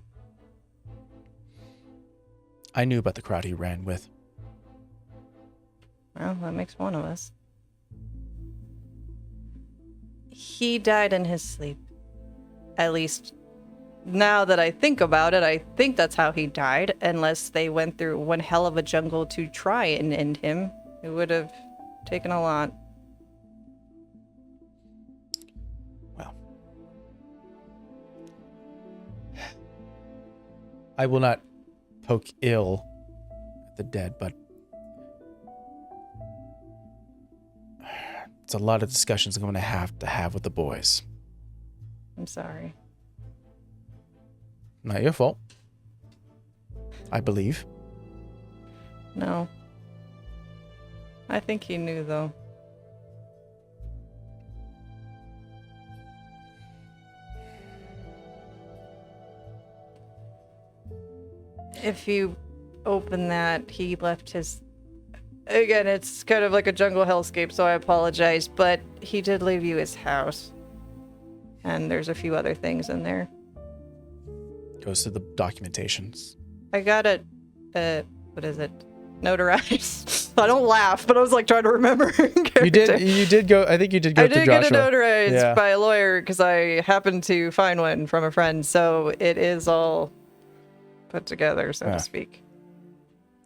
I knew about the crowd he ran with. Well, that makes one of us. He died in his sleep. At least, now that I think about it, I think that's how he died, unless they went through one hell of a jungle to try and end him. It would have taken a lot. Well, I will not poke ill at the dead, but it's a lot of discussions I'm going to have with the boys. I'm sorry. Not your fault. I believe. No. I think he knew, though. If you open that, he left his... Again, it's kind of like a jungle hellscape, so I apologize, but he did leave you his house. And there's a few other things in there. Goes to the documentations. I got it, what is it? Notarized. I don't laugh, but I was like trying to remember. You did go, I think you did go I up to did Joshua. get it notarized Yeah. by a lawyer because I happened to find one from a friend, so it is all put together, so Ah. to speak.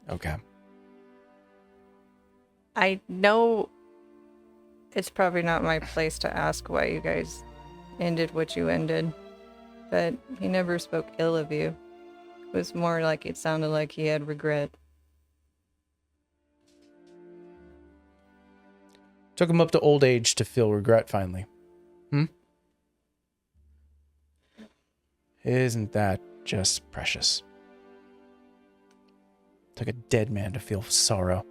Okay. I know it's probably not my place to ask why you guys ended what you ended, but he never spoke ill of you. It was more like it sounded like he had regret. Took him up to old age to feel regret finally. Isn't that just precious? Took a dead man to feel sorrow.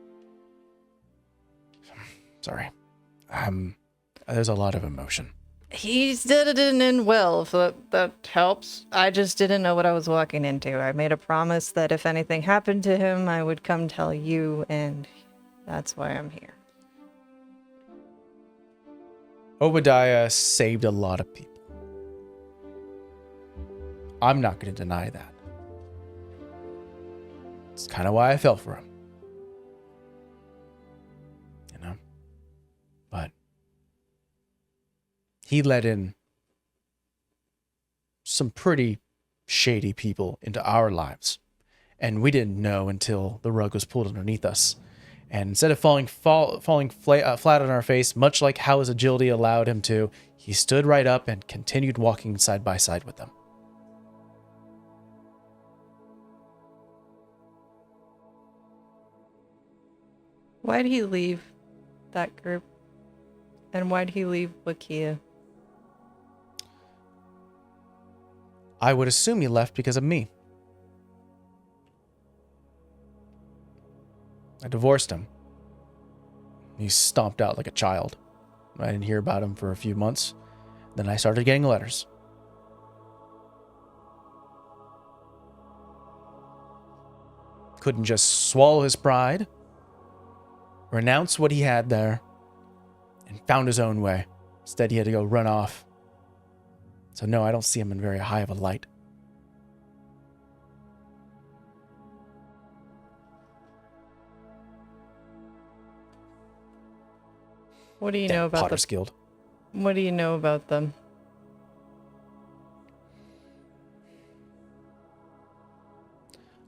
Sorry. There's a lot of emotion. He didn't end well, so that helps. I just didn't know what I was walking into. I made a promise that if anything happened to him, I would come tell you, and that's why I'm here. Obadiah saved a lot of people. I'm not going to deny that. It's kind of why I fell for him. You know? But he let in some pretty shady people into our lives. And we didn't know until the rug was pulled underneath us. And instead of falling flat on our face, much like how his agility allowed him to, he stood right up and continued walking side by side with them. Why'd he leave that group? And why'd he leave Wakia? I would assume he left because of me. I divorced him. He stomped out like a child. I didn't hear about him for a few months. Then I started getting letters. Couldn't just swallow his pride, renounce what he had there, and found his own way. Instead, he had to go run off. So no, I don't see him in very high of a light. What do you know about Potter's Guild. What do you know about them?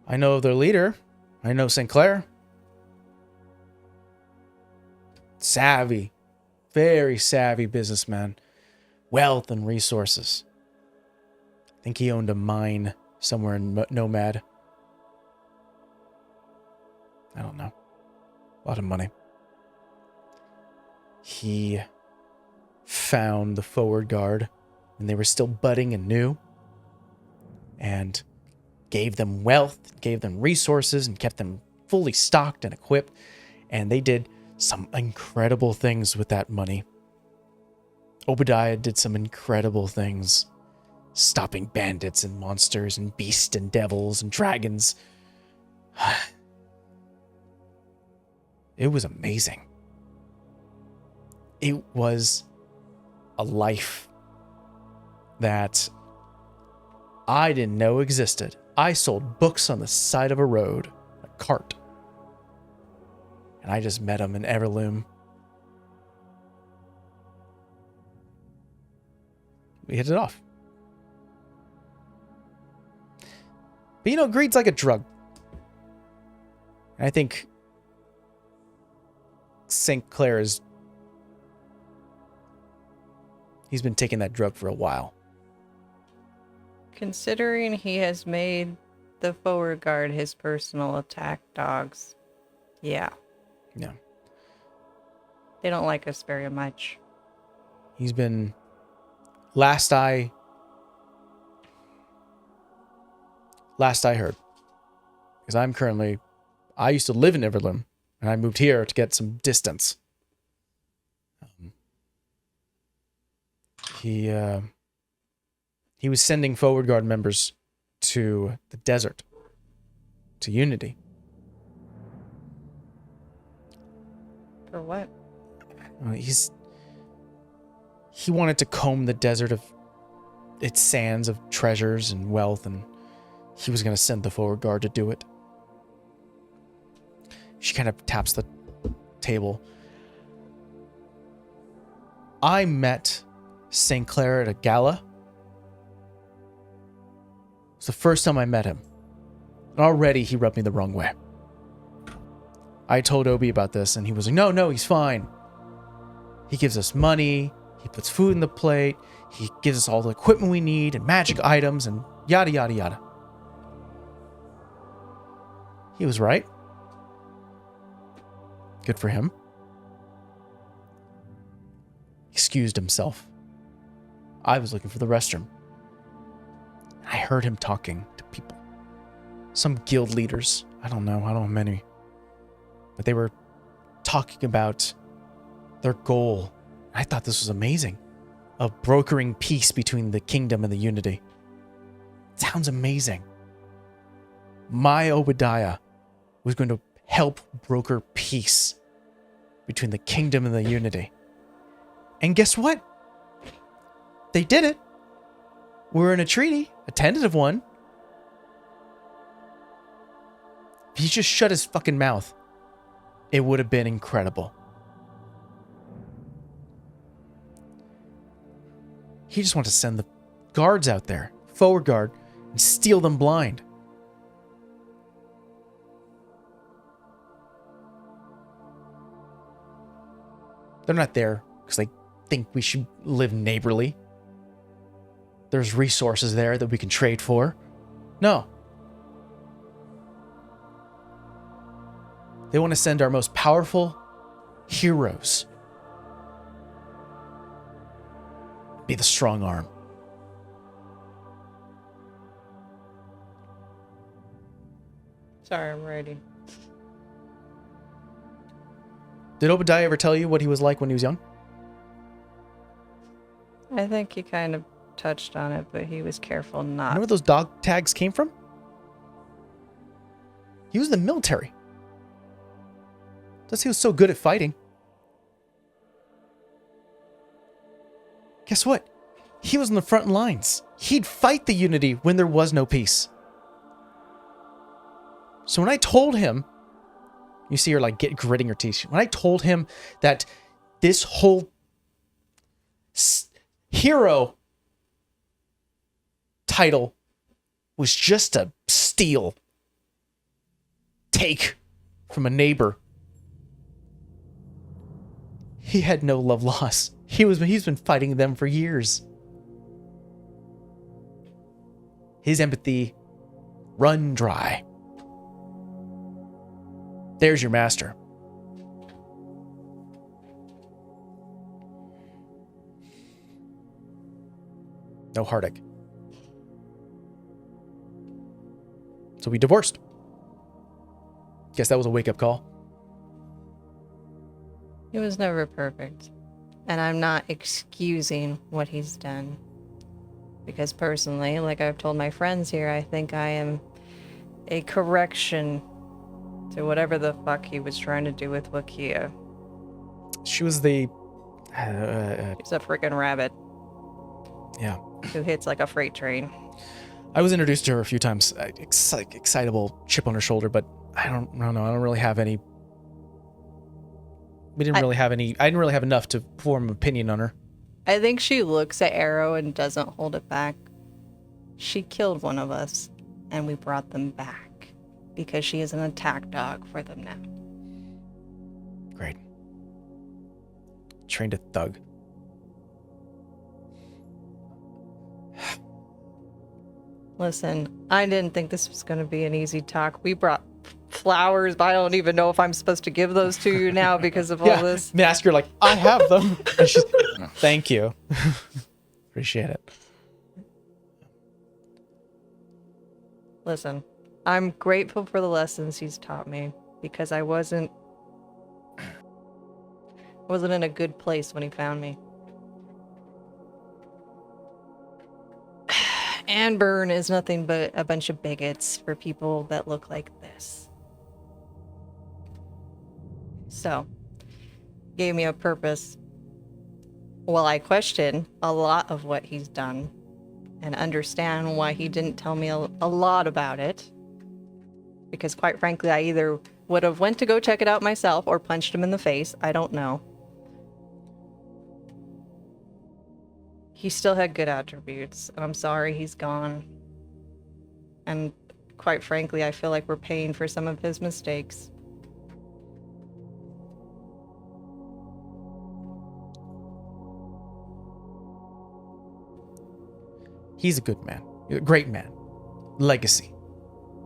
I know of their leader. I know St. Clair. Savvy. Very savvy businessman. Wealth and resources. I think he owned a mine somewhere in Nomad. I don't know. A lot of money. He found the forward guard when they were still budding and new, and gave them wealth, gave them resources, and kept them fully stocked and equipped. And they did some incredible things with that money. Obadiah did some incredible things, stopping bandits and monsters and beasts and devils and dragons. It was amazing. It was a life that I didn't know existed. I sold books on the side of a road, a cart. And I just met him in Everloom. We hit it off. But you know, greed's like a drug. And I think St. Clair is... he's been taking that drug for a while. Considering he has made the forward guard his personal attack dogs. Yeah. Yeah. They don't like us very much. He's been... Last I heard. Because I used to live in Everloom. And I moved here to get some distance. He was sending forward guard members to the desert, to Unity. For what? He wanted to comb the desert of its sands of treasures and wealth, and he was going to send the forward guard to do it. She kind of taps the table. I met St. Clair at a gala. It's the first time I met him. And already he rubbed me the wrong way. I told Obi about this, and he was like, no, he's fine. He gives us money. He puts food in the plate. He gives us all the equipment we need and magic items and yada, yada, yada. He was right. Good for him. Excused himself. I was looking for the restroom. I heard him talking to people. Some guild leaders. I don't know many. But they were talking about their goal. I thought this was amazing. Of brokering peace between the kingdom and the Unity. It sounds amazing. My Obadiah was going to help broker peace between the kingdom and the Unity. And guess what? They did it. We're in a treaty, a tentative one. If he just shut his fucking mouth, it would have been incredible. He just wants to send the guards out there, forward guard, and steal them blind. They're not there because they think we should live neighborly. There's resources there that we can trade for. No. They want to send our most powerful heroes. Be the strong arm. Sorry, I'm writing. Did Obadiah ever tell you what he was like when he was young? I think he kind of touched on it, but he was careful You not. know where those dog tags came from? He was in the military. That's why he was so good at fighting. Guess what? He was on the front lines. He'd fight the Unity when there was no peace. So when I told him, you see her like gritting her teeth. When I told him that this whole hero title was just a steal, take from a neighbor, he had no love lost. He's been fighting them for years. His empathy run dry. There's your master. No heartache. So we divorced. Guess that was a wake-up call. He was never perfect. And I'm not excusing what he's done. Because personally, like I've told my friends here, I think I am a correction to whatever the fuck he was trying to do with Wakia. She was the... He's a freaking rabbit yeah. who hits like a freight train. I was introduced to her a few times. Excitable chip on her shoulder, but I don't know. I don't really have any... I didn't really have enough to form an opinion on her. I think she looks at Arrow and doesn't hold it back. She killed one of us, and we brought them back because she is an attack dog for them now. Great. Trained a thug. Listen, I didn't think this was going to be an easy talk. We brought flowers, but I don't even know if I'm supposed to give those to you now because of all this. Mask, you're like, I have them. And she's, thank you. Appreciate it. Listen, I'm grateful for the lessons he's taught me because I wasn't in a good place when he found me. And Burn is nothing but a bunch of bigots for people that look like this. So, gave me a purpose. While I question a lot of what he's done and understand why he didn't tell me a lot about it, because quite frankly, I either would have went to go check it out myself or punched him in the face. I don't know. He still had good attributes, and I'm sorry he's gone. And quite frankly, I feel like we're paying for some of his mistakes. He's a good man. A great man. Legacy.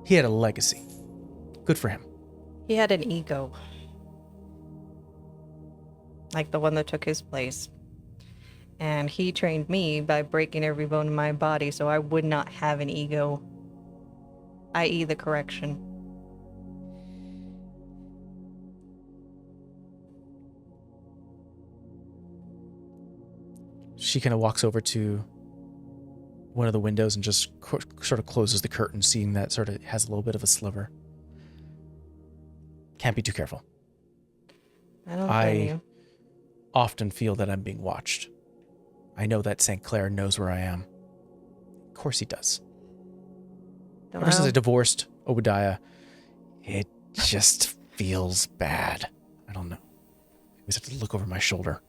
He had a legacy. Good for him. He had an ego. Like the one that took his place. And he trained me by breaking every bone in my body so I would not have an ego. I.e. the correction. She kind of walks over to one of the windows and just sort of closes the curtain, seeing that sort of has a little bit of a sliver. Can't be too careful. I don't blame you. Often feel that I'm being watched. I know that St. Clair knows where I am. Of course he does. Don't Ever since know. I divorced Obadiah, it just feels bad. I don't know. I always have to look over my shoulder.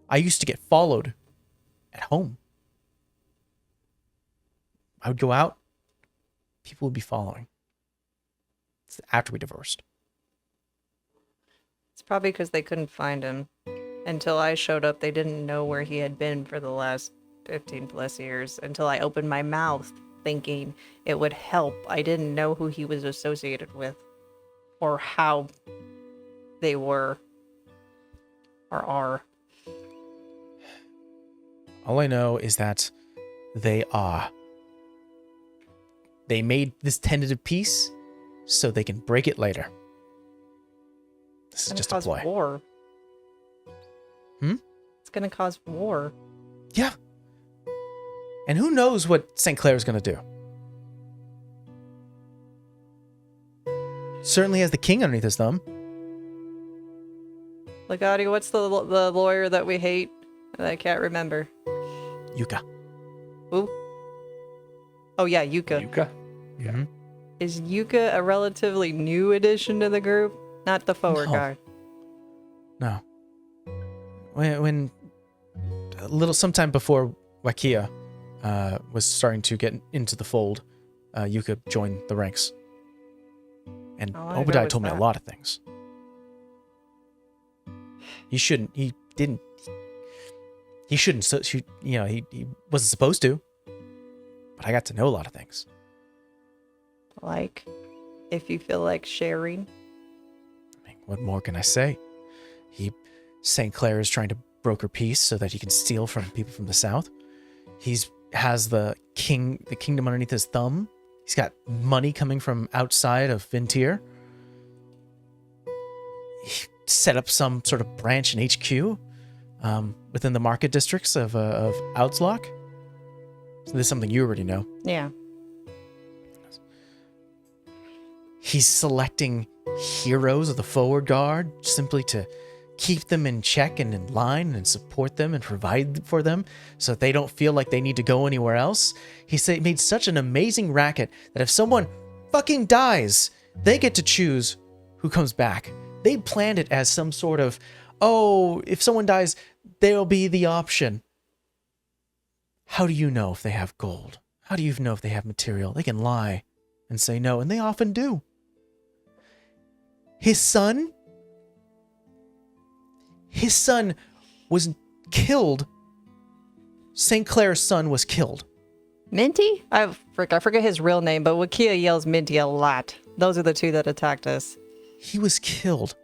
I used to get followed at home. I would go out, people would be following. It's after we divorced. It's probably because they couldn't find him. Until I showed up, they didn't know where he had been for the last 15 plus years. Until I opened my mouth thinking it would help. I didn't know who he was associated with or how they were or are. All I know is that they are. They made this tentative peace so they can break it later. This is It's just a gonna ploy. cause war. Hmm? It's gonna cause war. Yeah. And who knows what St. Clair is going to do? Certainly has the king underneath his thumb. Legati, what's the lawyer that we hate? That I can't remember. Yuka. Who? Oh yeah, Yuka. Yuka? Yeah. Mhm. Is Yuka a relatively new addition to the group? Not the forward No. guard. No. When a little sometime before Wakia was starting to get into the fold, Yuka joined the ranks. And All I know Obadiah is told me a that. lot of things. He shouldn't. He didn't. He shouldn't. So he wasn't supposed to. But I got to know a lot of things. Like, if you feel like sharing. I mean, what more can I say? St. Clair is trying to broker peace so that he can steal from people from the south. Has the kingdom underneath his thumb. He's got money coming from outside of VinTear. He set up some sort of branch in HQ within the market districts of Outslock. So this is something you already know. Yeah. He's selecting heroes of the forward guard simply to keep them in check and in line and support them and provide for them so that they don't feel like they need to go anywhere else. He made such an amazing racket that if someone fucking dies, they get to choose who comes back. They planned it as some sort of, oh, if someone dies, there'll be the option. How do you know if they have gold? How do you know if they have material? They can lie and say no, and they often do. His son was killed. St. Clair's son was killed. Minty? I forget his real name, but Wakia yells Minty a lot. Those are the two that attacked us. He was killed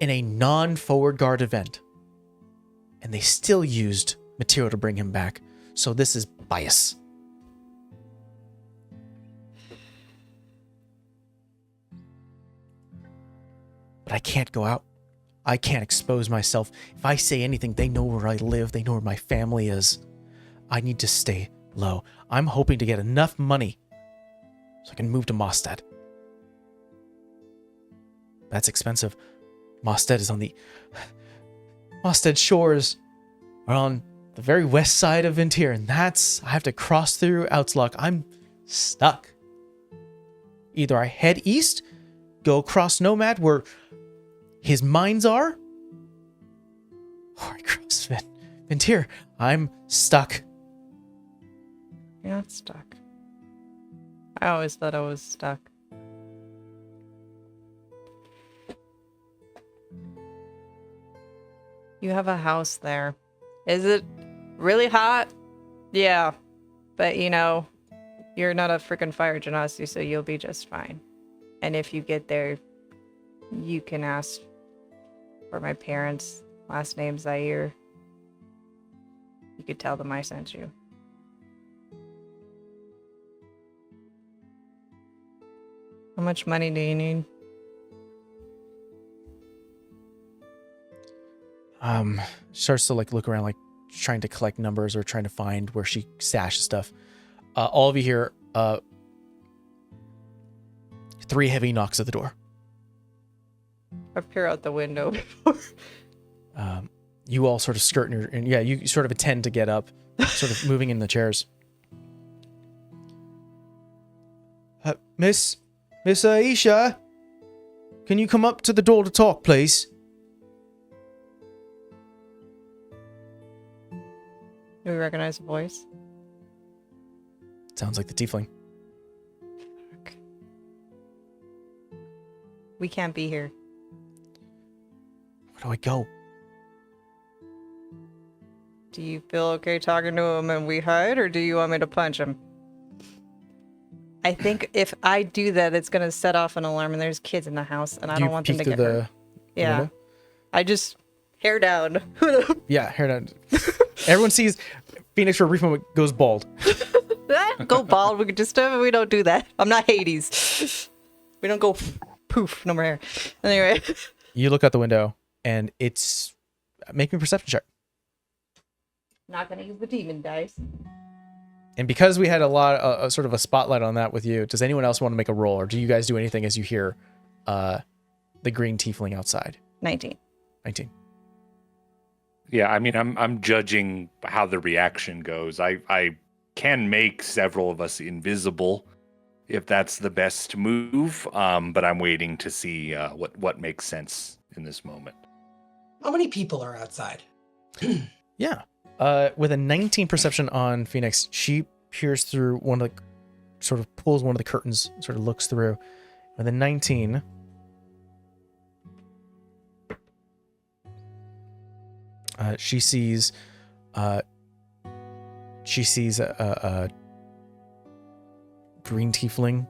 in a non-forward guard event. And they still used material to bring him back. So this is bias. But I can't go out. I can't expose myself. If I say anything, they know where I live. They know where my family is. I need to stay low. I'm hoping to get enough money so I can move to Mostad. That's expensive. Mostad is on the... Mostad shores are on the very west side of VinTear, and I have to cross through Outslock. I'm stuck. Either I head east, go across Nomad where his mines are, or I cross VinTear. I'm stuck. You're not stuck. I always thought I was stuck. You have a house there. Is it really hot? Yeah. But you're not a freaking fire genasi, so you'll be just fine. And if you get there, you can ask for my parents' last name, Zaire. You could tell them I sent you. How much money do you need? Starts to look around, trying to collect numbers or trying to find where she stashes stuff. All of you hear 3 heavy knocks at the door. I peer out the window before. You all sort of skirt you sort of attend to get up, sort of moving in the chairs. Miss Aisha, can you come up to the door to talk, please? Do we recognize the voice? Sounds like the tiefling. Fuck. We can't be here. Where do I go? Do you feel okay talking to him and we hide, or do you want me to punch him? I think if I do that, it's gonna set off an alarm, and there's kids in the house, and I don't want them to get hurt. Yeah, window? I just hair down. Yeah, hair down. Everyone sees Phoenix for a brief moment goes bald. Go bald. We don't do that. I'm not Hades. We don't go poof. No more hair. Anyway, You look out the window, and it's make me a perception check. not gonna use the demon dice. And because we had a lot, sort of a spotlight on that with you, does anyone else want to make a roll, or do you guys do anything as you hear the green tiefling outside? 19. 19. Yeah, I mean, I'm judging how the reaction goes. I can make several of us invisible if that's the best move, but I'm waiting to see what makes sense in this moment. How many people are outside? Yeah. With a 19 perception on Phoenix, she peers through one of the, sort of pulls one of the curtains, sort of looks through. With a 19, she sees a green tiefling,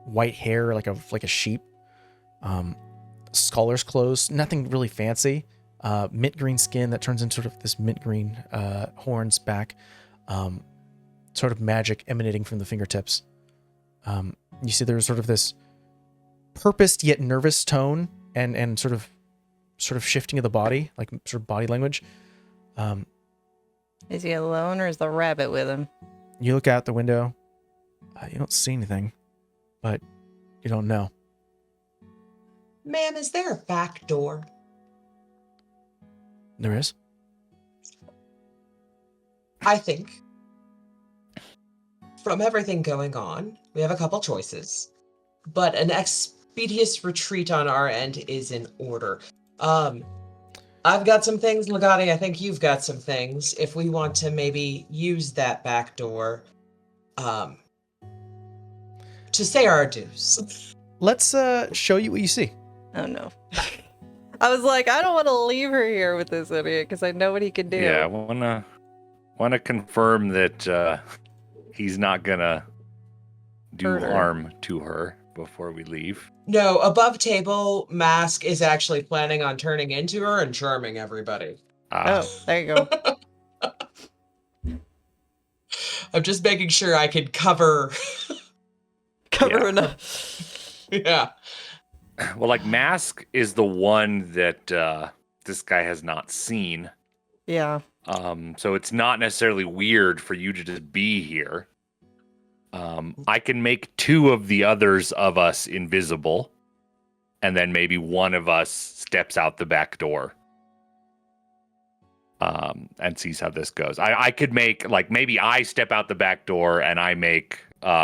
white hair like a sheep, scholar's clothes, nothing really fancy. Mint green skin that turns into sort of this mint green horns back, sort of magic emanating from the fingertips. You see there's sort of this purposed yet nervous tone and sort of shifting of the body, like sort of body language. Is he alone, or is the rabbit with him? You look out the window. You don't see anything, but you don't know. Ma'am, is there a back door? There is? I think from everything going on, we have a couple choices, but an expeditious retreat on our end is in order. I've got some things, Legati. I think you've got some things. If we want to maybe use that back door, to say our adieus. Let's show you what you see. Oh no. I was like, I don't want to leave her here with this idiot because I know what he can do. Yeah, I wanna confirm that he's not gonna do Hurt her. harm to her before we leave. No, above table, Mask is actually planning on turning into her and charming everybody. Oh, there you go. I'm just making sure I can cover. Cover Yeah. enough. Yeah. Well, like Mask is the one that this guy has not seen. Yeah. So it's not necessarily weird for you to just be here. I can make two of the others of us invisible, and then maybe one of us steps out the back door and sees how this goes. I could make, like, maybe I step out the back door and I make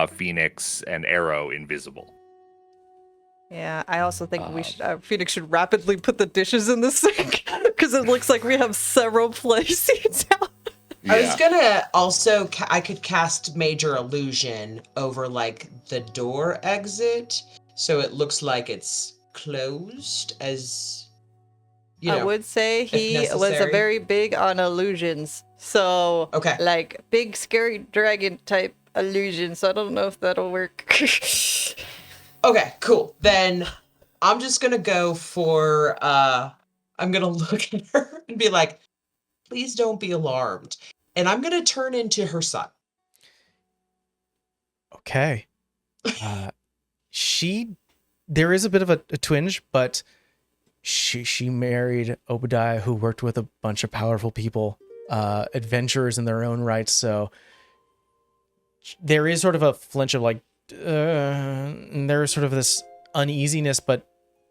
Phoenix and Arrow invisible. Yeah, I also think we should. Phoenix should rapidly put the dishes in the sink because it looks like we have several play seats out. I was gonna also, I could cast Major Illusion over, like, the door exit, so it looks like it's closed as, you know. I would say he was a necessary. very big on illusions. So, Okay. like, big scary dragon type illusions. So I don't know if that'll work. Okay, cool. Then I'm just gonna go for, I'm gonna look at her and be like, please don't be alarmed. And I'm gonna turn into her son. Okay. There is a bit of a twinge, but she married Obadiah, who worked with a bunch of powerful people, adventurers in their own right. So there is sort of a flinch of like, and there is sort of this uneasiness, but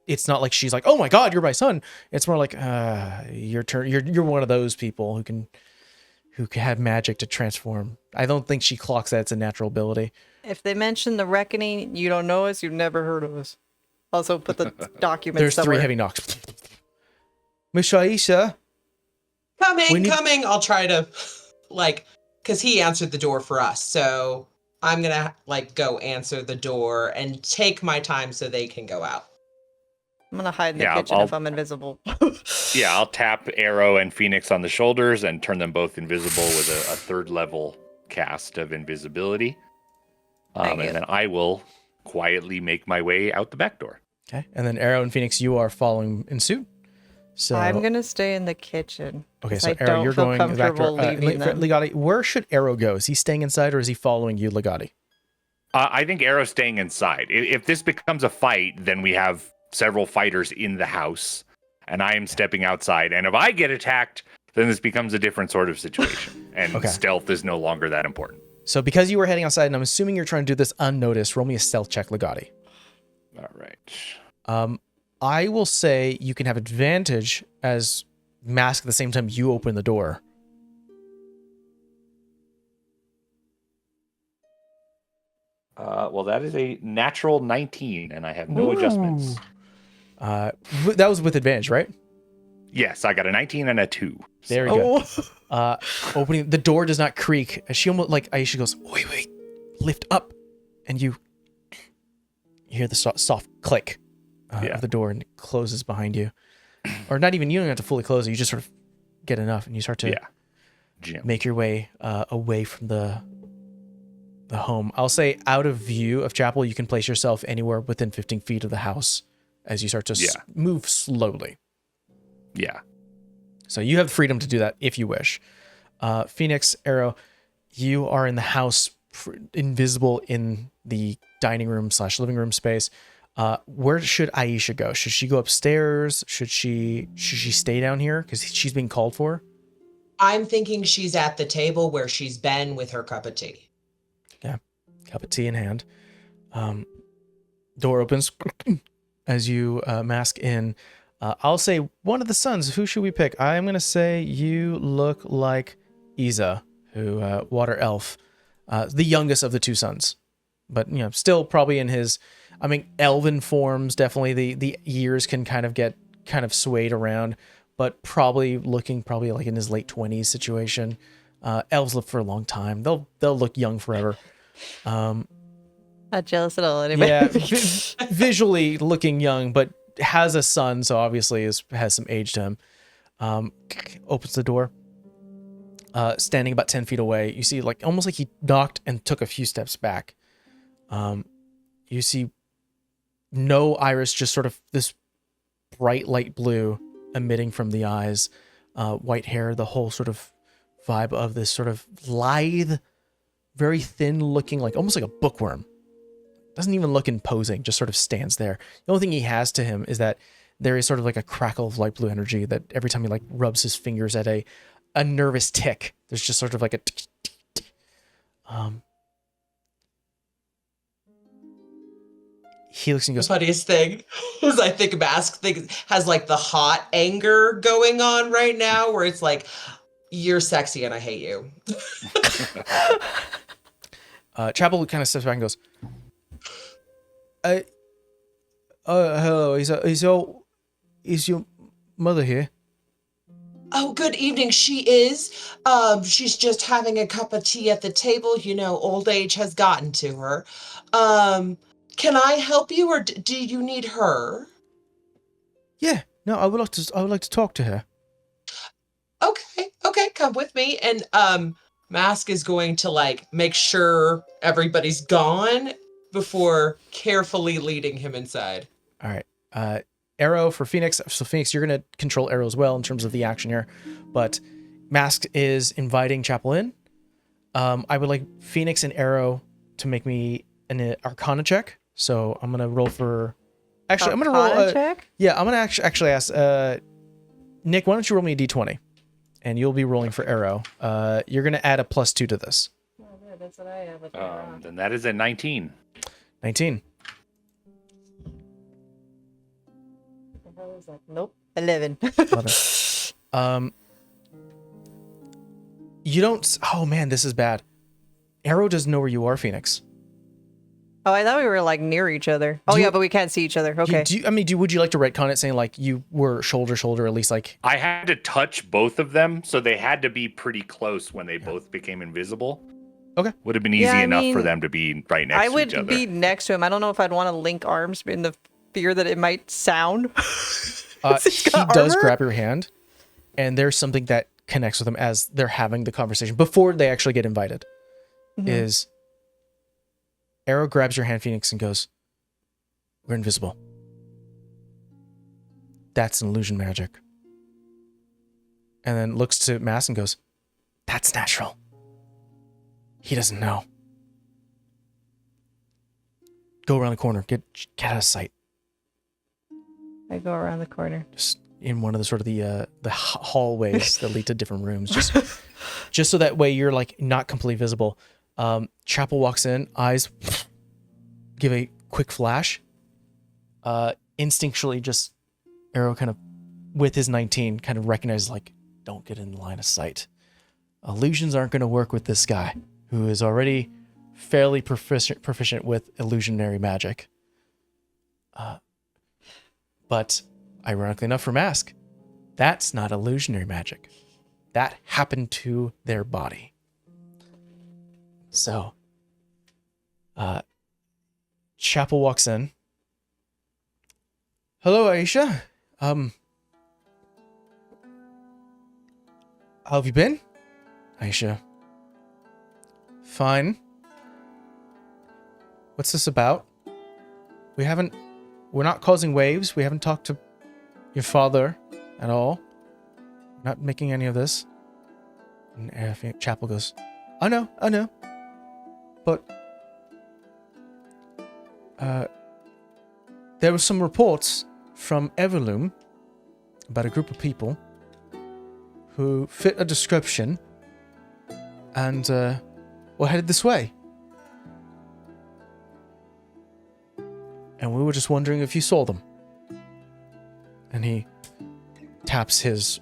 it's not like she's like, oh my God, you're my son. It's more like, your turn. You're one of those people who can have magic to transform. I don't think she clocks that it's a natural ability. If they mention the reckoning, you don't know us, you've never heard of us. Also put the document There's somewhere. 3 heavy knocks. Miss Aisha. Coming. I'll try to, like, because he answered the door for us. So I'm going to, like, go answer the door and take my time so they can go out. I'm gonna hide in the kitchen if I'm invisible. Yeah, I'll tap Arrow and Phoenix on the shoulders and turn them both invisible with a third level cast of invisibility. And then I will quietly make my way out the back door. Okay. And then Arrow and Phoenix, you are following in suit. So I'm gonna stay in the kitchen. Okay, so I Arrow, don't you're feel going back to comfortable leaving them. Legati. Where should Arrow go? Is he staying inside or is he following you, Legati? I think Arrow's staying inside. If this becomes a fight, then we have several fighters in the house, and I am stepping outside. And if I get attacked, then this becomes a different sort of situation, and stealth is no longer that important. So because you were heading outside, and I'm assuming you're trying to do this unnoticed, roll me a stealth check, Legati. All right. I will say you can have advantage as Mask at the same time you open the door. Well, that is a natural 19, and I have no adjustments. That was with advantage, right? Yes, I got a 19 and a 2. There you go. Opening the door does not creak. As she almost like Aisha goes, wait, lift up, and you hear the soft click of the door, and it closes behind you. Or not even, you don't have to fully close it. You just sort of get enough, and you start to make your way away from the home. I'll say out of view of Chapel, you can place yourself anywhere within 15 feet of the house as you start to move slowly. Yeah. So you have freedom to do that if you wish. Phoenix, Arrow, you are in the house, invisible in the dining room / living room space. Where should Aisha go? Should she go upstairs? Should she stay down here because she's being called for? I'm thinking she's at the table where she's been with her cup of tea. Yeah, cup of tea in hand. Door opens as you mask in. I'll say one of the sons. Who should we pick? I'm going to say you look like Iza, who water elf, the youngest of the 2 sons. But, still probably in his, elven forms, definitely the years can kind of get swayed around, but probably looking like in his late 20s situation. Elves live for a long time. They'll look young forever. Not jealous at all, anyway. Yeah, visually looking young, but has a son, so obviously has some age to him. Opens the door. Standing about 10 feet away, you see almost like he knocked and took a few steps back. You see no iris, just sort of this bright light blue emitting from the eyes, white hair, the whole sort of vibe of this sort of lithe, very thin looking, almost like a bookworm. Doesn't even look imposing, just sort of stands there. The only thing he has to him is that there is sort of like a crackle of light blue energy that every time he rubs his fingers at a nervous tick, there's just sort of like a he looks and goes, the funniest thing is I think Mask has the hot anger going on right now where it's you're sexy and I hate you. Chapel kind of steps back and goes, hello, is your mother here? Oh, good evening. She is. She's just having a cup of tea at the table. Old age has gotten to her. Can I help you, or do you need her? Yeah, no, I would like to talk to her. Okay, come with me. And Mask is going to make sure everybody's gone before carefully leading him inside. All right. Arrow for Phoenix. So Phoenix, you're going to control Arrow as well in terms of the action here. But Mask is inviting Chapel in. I would like Phoenix and Arrow to make me an Arcana check. So I'm going to roll for... Actually, I'm going to roll... check? Yeah, I'm going to actually ask... Nick, why don't you roll me a d20? And you'll be rolling for Arrow. You're going to add a +2 to this. Oh, yeah, that's what I have. Then that is a 19. 19. Nope. 11. 11. You don't. Oh man, this is bad. Arrow doesn't know where you are, Phoenix. Oh, I thought we were like near each other. Oh yeah, but we can't see each other. Okay. Would you like to retcon it saying like you were shoulder to shoulder, at least like? I had to touch both of them, so they had to be pretty close when they both became invisible. Okay. Would have been easy enough for them to be right next to each other. I would be next to him. I don't know if I'd want to link arms in the fear that it might sound. He does grab your hand, and there's something that connects with him as they're having the conversation before they actually get invited. Is Arrow grabs your hand, Phoenix, and goes, "We're invisible. That's an illusion magic." And then looks to Mass and goes, "That's natural. He doesn't know. Go around the corner. Get out of sight." I go around the corner. Just in one of the sort of the hallways that lead to different rooms. Just so that way you're like not completely visible. Chapel walks in, eyes give a quick flash. Instinctually, just Arrow kind of, with his 19, kind of recognizes like, don't get in the line of sight. Illusions aren't going to work with this guy, who is already fairly proficient with illusionary magic. But ironically enough for Mask, that's not illusionary magic. That happened to their body. So, Chapel walks in. "Hello, Aisha. How have you been?" Aisha: "Fine. What's this about? We're not causing waves. We haven't talked to your father at all. We're not making any of this." And Chapel goes, I know. But there were some reports from Everloom about a group of people who fit a description and were headed this way. And we were just wondering if you saw them. And he taps his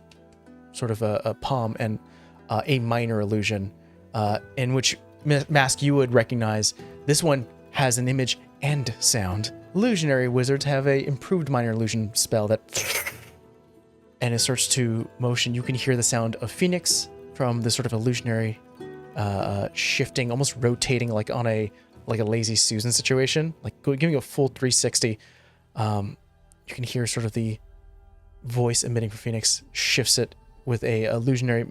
sort of a palm and a minor illusion, in which Mask you would recognize. This one has an image and sound. Illusionary wizards have a improved minor illusion spell that, and it starts to motion. You can hear the sound of Phoenix from the sort of illusionary shifting, almost rotating like on a lazy Susan situation, like giving a full 360. You can hear sort of the voice emitting from Phoenix shifts it with a illusionary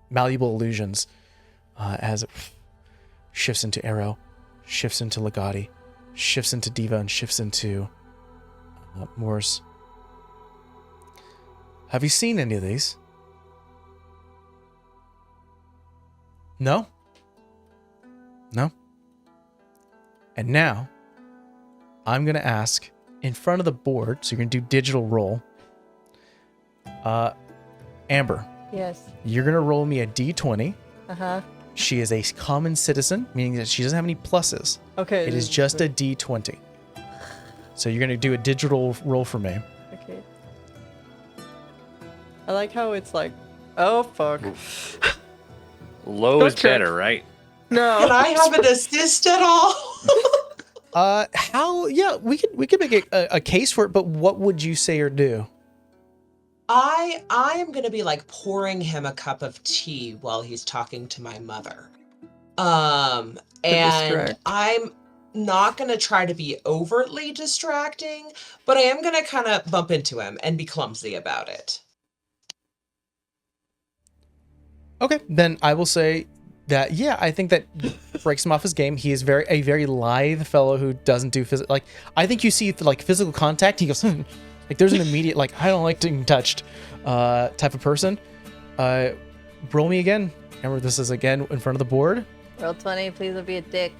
malleable illusions as it shifts into Arrow, shifts into Legati, shifts into Diva, and shifts into Morse. Have you seen any of these? No? And now, I'm going to ask, in front of the board, so you're going to do digital roll. Amber. Yes. You're going to roll me a d20. Uh-huh. She is a common citizen, meaning that she doesn't have any pluses. Okay. It is just a d20. So you're going to do a digital roll for me. Okay. I like how it's like, oh, fuck. Low is better, right? No. Can I have an assist at all? Yeah, we could make a case for it, but what would you say or do? I am gonna be like pouring him a cup of tea while he's talking to my mother. And distract. I'm not gonna try to be overtly distracting, but I am gonna kind of bump into him and be clumsy about it. Okay, then I will say that, yeah, I think that breaks him off his game. He is a very lithe fellow who doesn't do physical. Like, I think you see like physical contact. He goes, like there's an immediate like I don't like being touched, type of person. Roll me again. Remember, this is again in front of the board. Roll 20, please don't be a dick.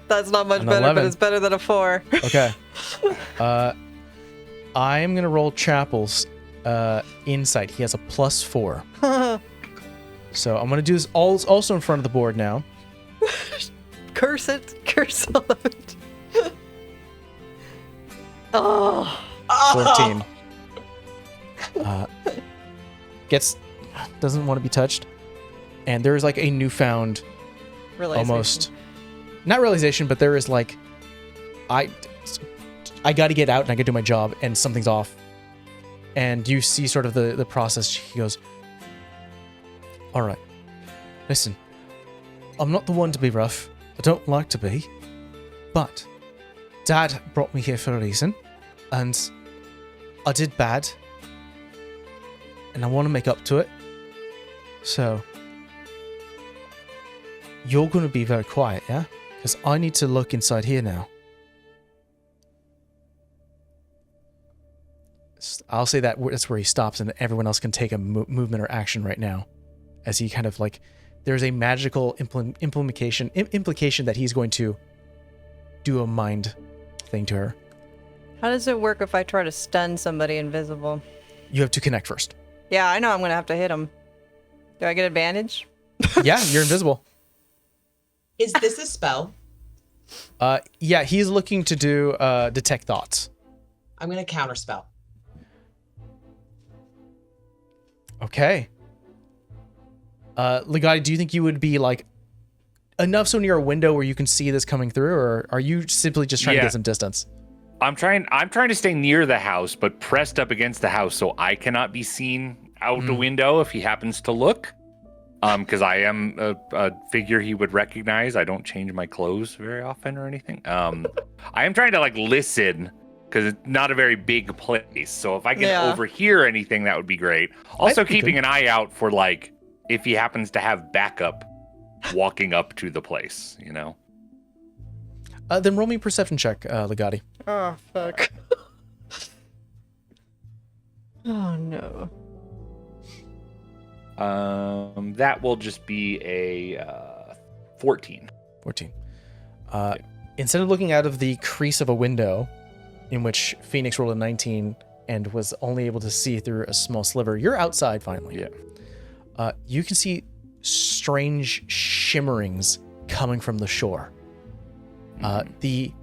That's not much An better, 11. but it's better than a 4. Okay. I'm gonna roll Chapel's insight. He has a +4. So I'm gonna do this also in front of the board now. Curse it. Curse all of it. Oh. 14. doesn't want to be touched. And there is like a newfound, Realization. almost, not realization, but there is like, I got to get out and I got to do my job, and something's off. And you see sort of the process. He goes, all right, listen, I'm not the one to be rough. I don't like to be. But Dad brought me here for a reason. And I did bad. And I want to make up to it. So, you're going to be very quiet, yeah? Because I need to look inside here now. I'll say that's where he stops, and everyone else can take a movement or action right now. As he kind of like, there's a magical implication that he's going to do a mind thing to her. How does it work if I try to stun somebody invisible? You have to connect first. Yeah, I know I'm going to have to hit him. Do I get advantage? Yeah, you're invisible. Is this a spell? Yeah, he's looking to do detect thoughts. I'm gonna counterspell. Okay. Legati, do you think you would be like enough so near a window where you can see this coming through, or are you simply just trying to get some distance? I'm trying to stay near the house, but pressed up against the house so I cannot be seen out the window if he happens to look. Because I am a figure he would recognize. I don't change my clothes very often or anything. I am trying to like listen, because it's not a very big place. So if I can overhear anything, that would be great. Also keeping an eye out for like if he happens to have backup walking up to the place, you know. Then roll me a perception check, Legati. Oh, fuck. Oh, no. That will just be a 14. 14. Instead of looking out of the crease of a window, in which Phoenix rolled a 19 and was only able to see through a small sliver, you're outside finally. Yeah. You can see strange shimmerings coming from the shore. The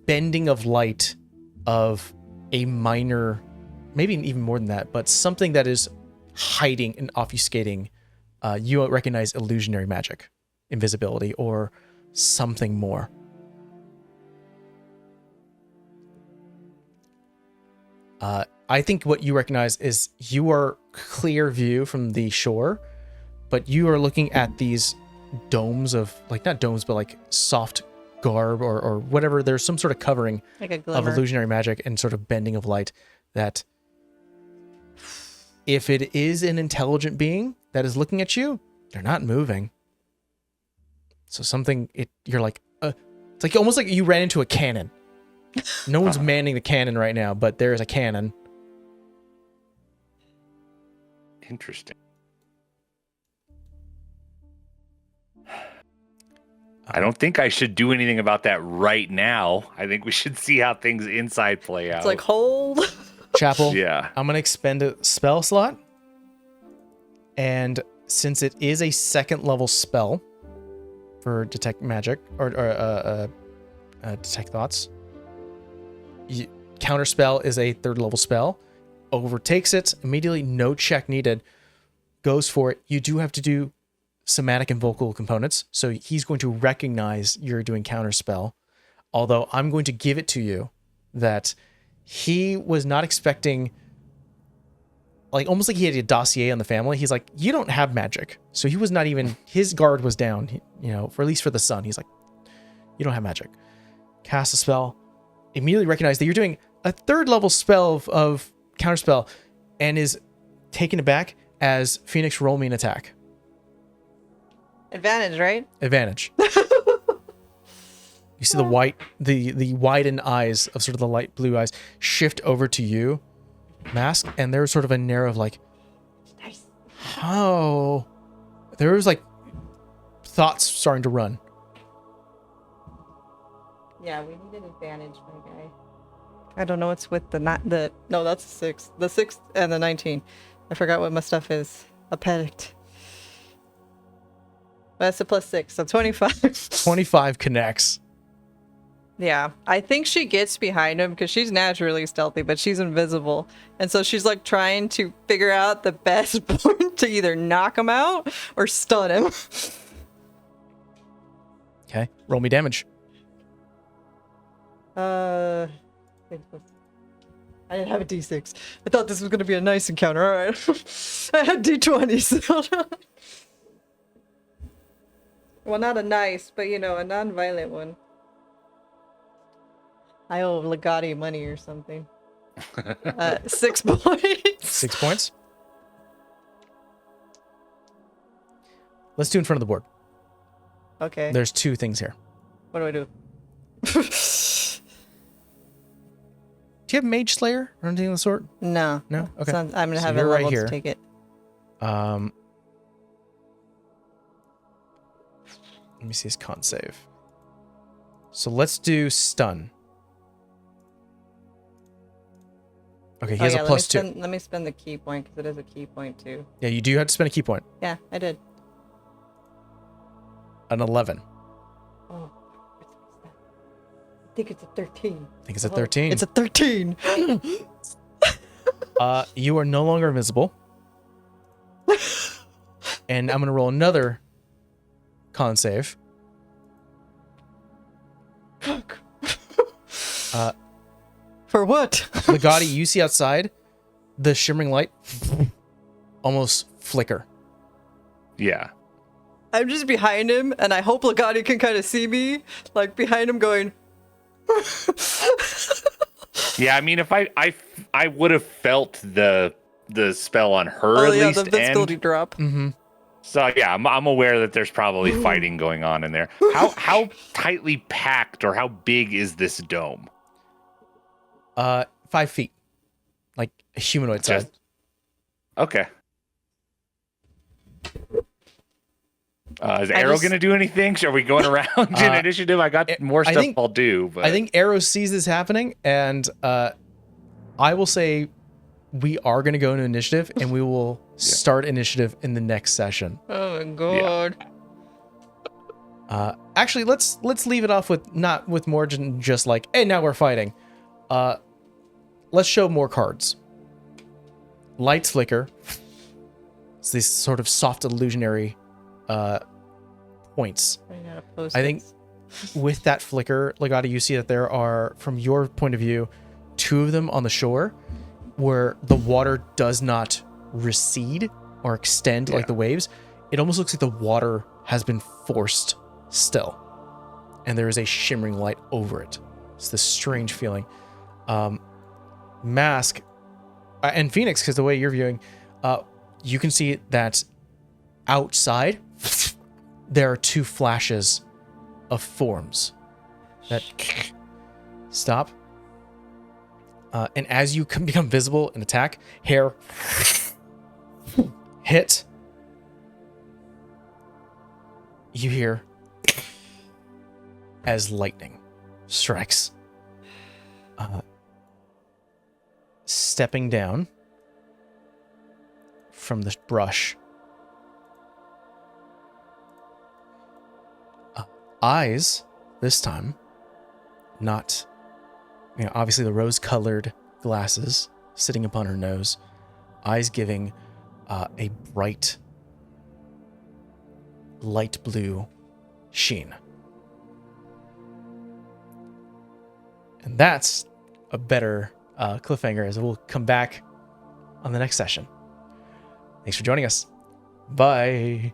bending of light of a minor, maybe even more than that, but something that is hiding and obfuscating, you recognize illusionary magic, invisibility, or something more. I think what you recognize is you are clear view from the shore, but you are looking at these domes of, like, not domes, but like soft garb or whatever. There's some sort of covering Like a of glimmer. illusionary magic and sort of bending of light that if it is an intelligent being that is looking at you, they're not moving. So you're like, it's like almost like you ran into a cannon. No one's manning the cannon right now, but there is a cannon. Interesting. I don't think I should do anything about that right now. I think we should see how things inside play out. It's like, hold. Chapel. Yeah. I'm going to expend a spell slot. And since it is a second level spell for detect magic or detect thoughts, counterspell is a third level spell. Overtakes it immediately, no check needed. Goes for it. You do have to do somatic and vocal components, so he's going to recognize you're doing counterspell. Although I'm going to give it to you that he was not expecting, like almost like he had a dossier on the family. He's like, you don't have magic, so he was not even, his guard was down. For at least for the son, he's like, you don't have magic. Cast a spell. Immediately recognize that you're doing a third level spell of counterspell, and is taken aback as Phoenix, roll me an attack. Advantage, right? Advantage. You see the widened eyes of sort of the light blue eyes shift over to you, Mask, and there's sort of a narrow of like, Nice. how? There was like thoughts starting to run. Yeah, we need an advantage, my guy. I don't know what's with no, that's the 6. The 6 and the 19. I forgot what my stuff is. A panicked. That's a +6, so 25. 25 connects. Yeah, I think she gets behind him because she's naturally stealthy, but she's invisible. And so she's like trying to figure out the best point to either knock him out or stun him. Okay, roll me damage. I didn't have a d6. I thought this was going to be a nice encounter. All right. I had d20s. Well, not a nice, but you know, a non-violent one. I owe Legati money or something. 6 points. 6 points. Let's do in front of the board. Okay. There's 2 things here. What do I do? Do you have Mage Slayer or anything of the sort? No. No? It's Okay. not- I'm going to So have you're a right level here. to take it. Let me see his con save. So let's do stun. Okay, he has a plus 2. Let me spend the key point because it is a key point too. Yeah, you do have to spend a key point. Yeah, I did. An 11. Oh, I think it's a 13. I think it's a 13. It's a 13. You are no longer invisible. And I'm going to roll another con save. For what? Legati, you see outside the shimmering light almost flicker. Yeah. I'm just behind him, and I hope Legati can kind of see me, like behind him, going. Yeah, I mean, if I would have felt the spell on her Oh at yeah, least. the visibility end. drop. Mm-hmm. So yeah, I'm aware that there's probably fighting going on in there. How tightly packed or how big is this dome? 5 feet. Like a humanoid size. Okay. Is Arrow going to do anything? Are we going around in initiative? I got more stuff I'll do. But... I think Arrow sees this happening, and I will say we are going to go into initiative, and we will start initiative in the next session. Oh my god. Actually, let's leave it off with not with more than just like, hey, now we're fighting. Let's show more cards. Lights flicker. It's these sort of soft illusionary points. I think with that flicker, Legati, you see that there are, from your point of view, 2 of them on the shore where the water does not recede or extend like the waves. It almost looks like the water has been forced still. And there is a shimmering light over it. It's this strange feeling. Mask and Phoenix, because the way you're viewing, you can see that outside there are 2 flashes of forms that stop. And as you become visible and attack, hair hit. You hear as lightning strikes. Stepping down from the brush. Eyes, this time, not, obviously the rose-colored glasses sitting upon her nose, eyes giving a bright, light blue sheen. And that's a better cliffhanger, as we'll come back on the next session. Thanks for joining us. Bye.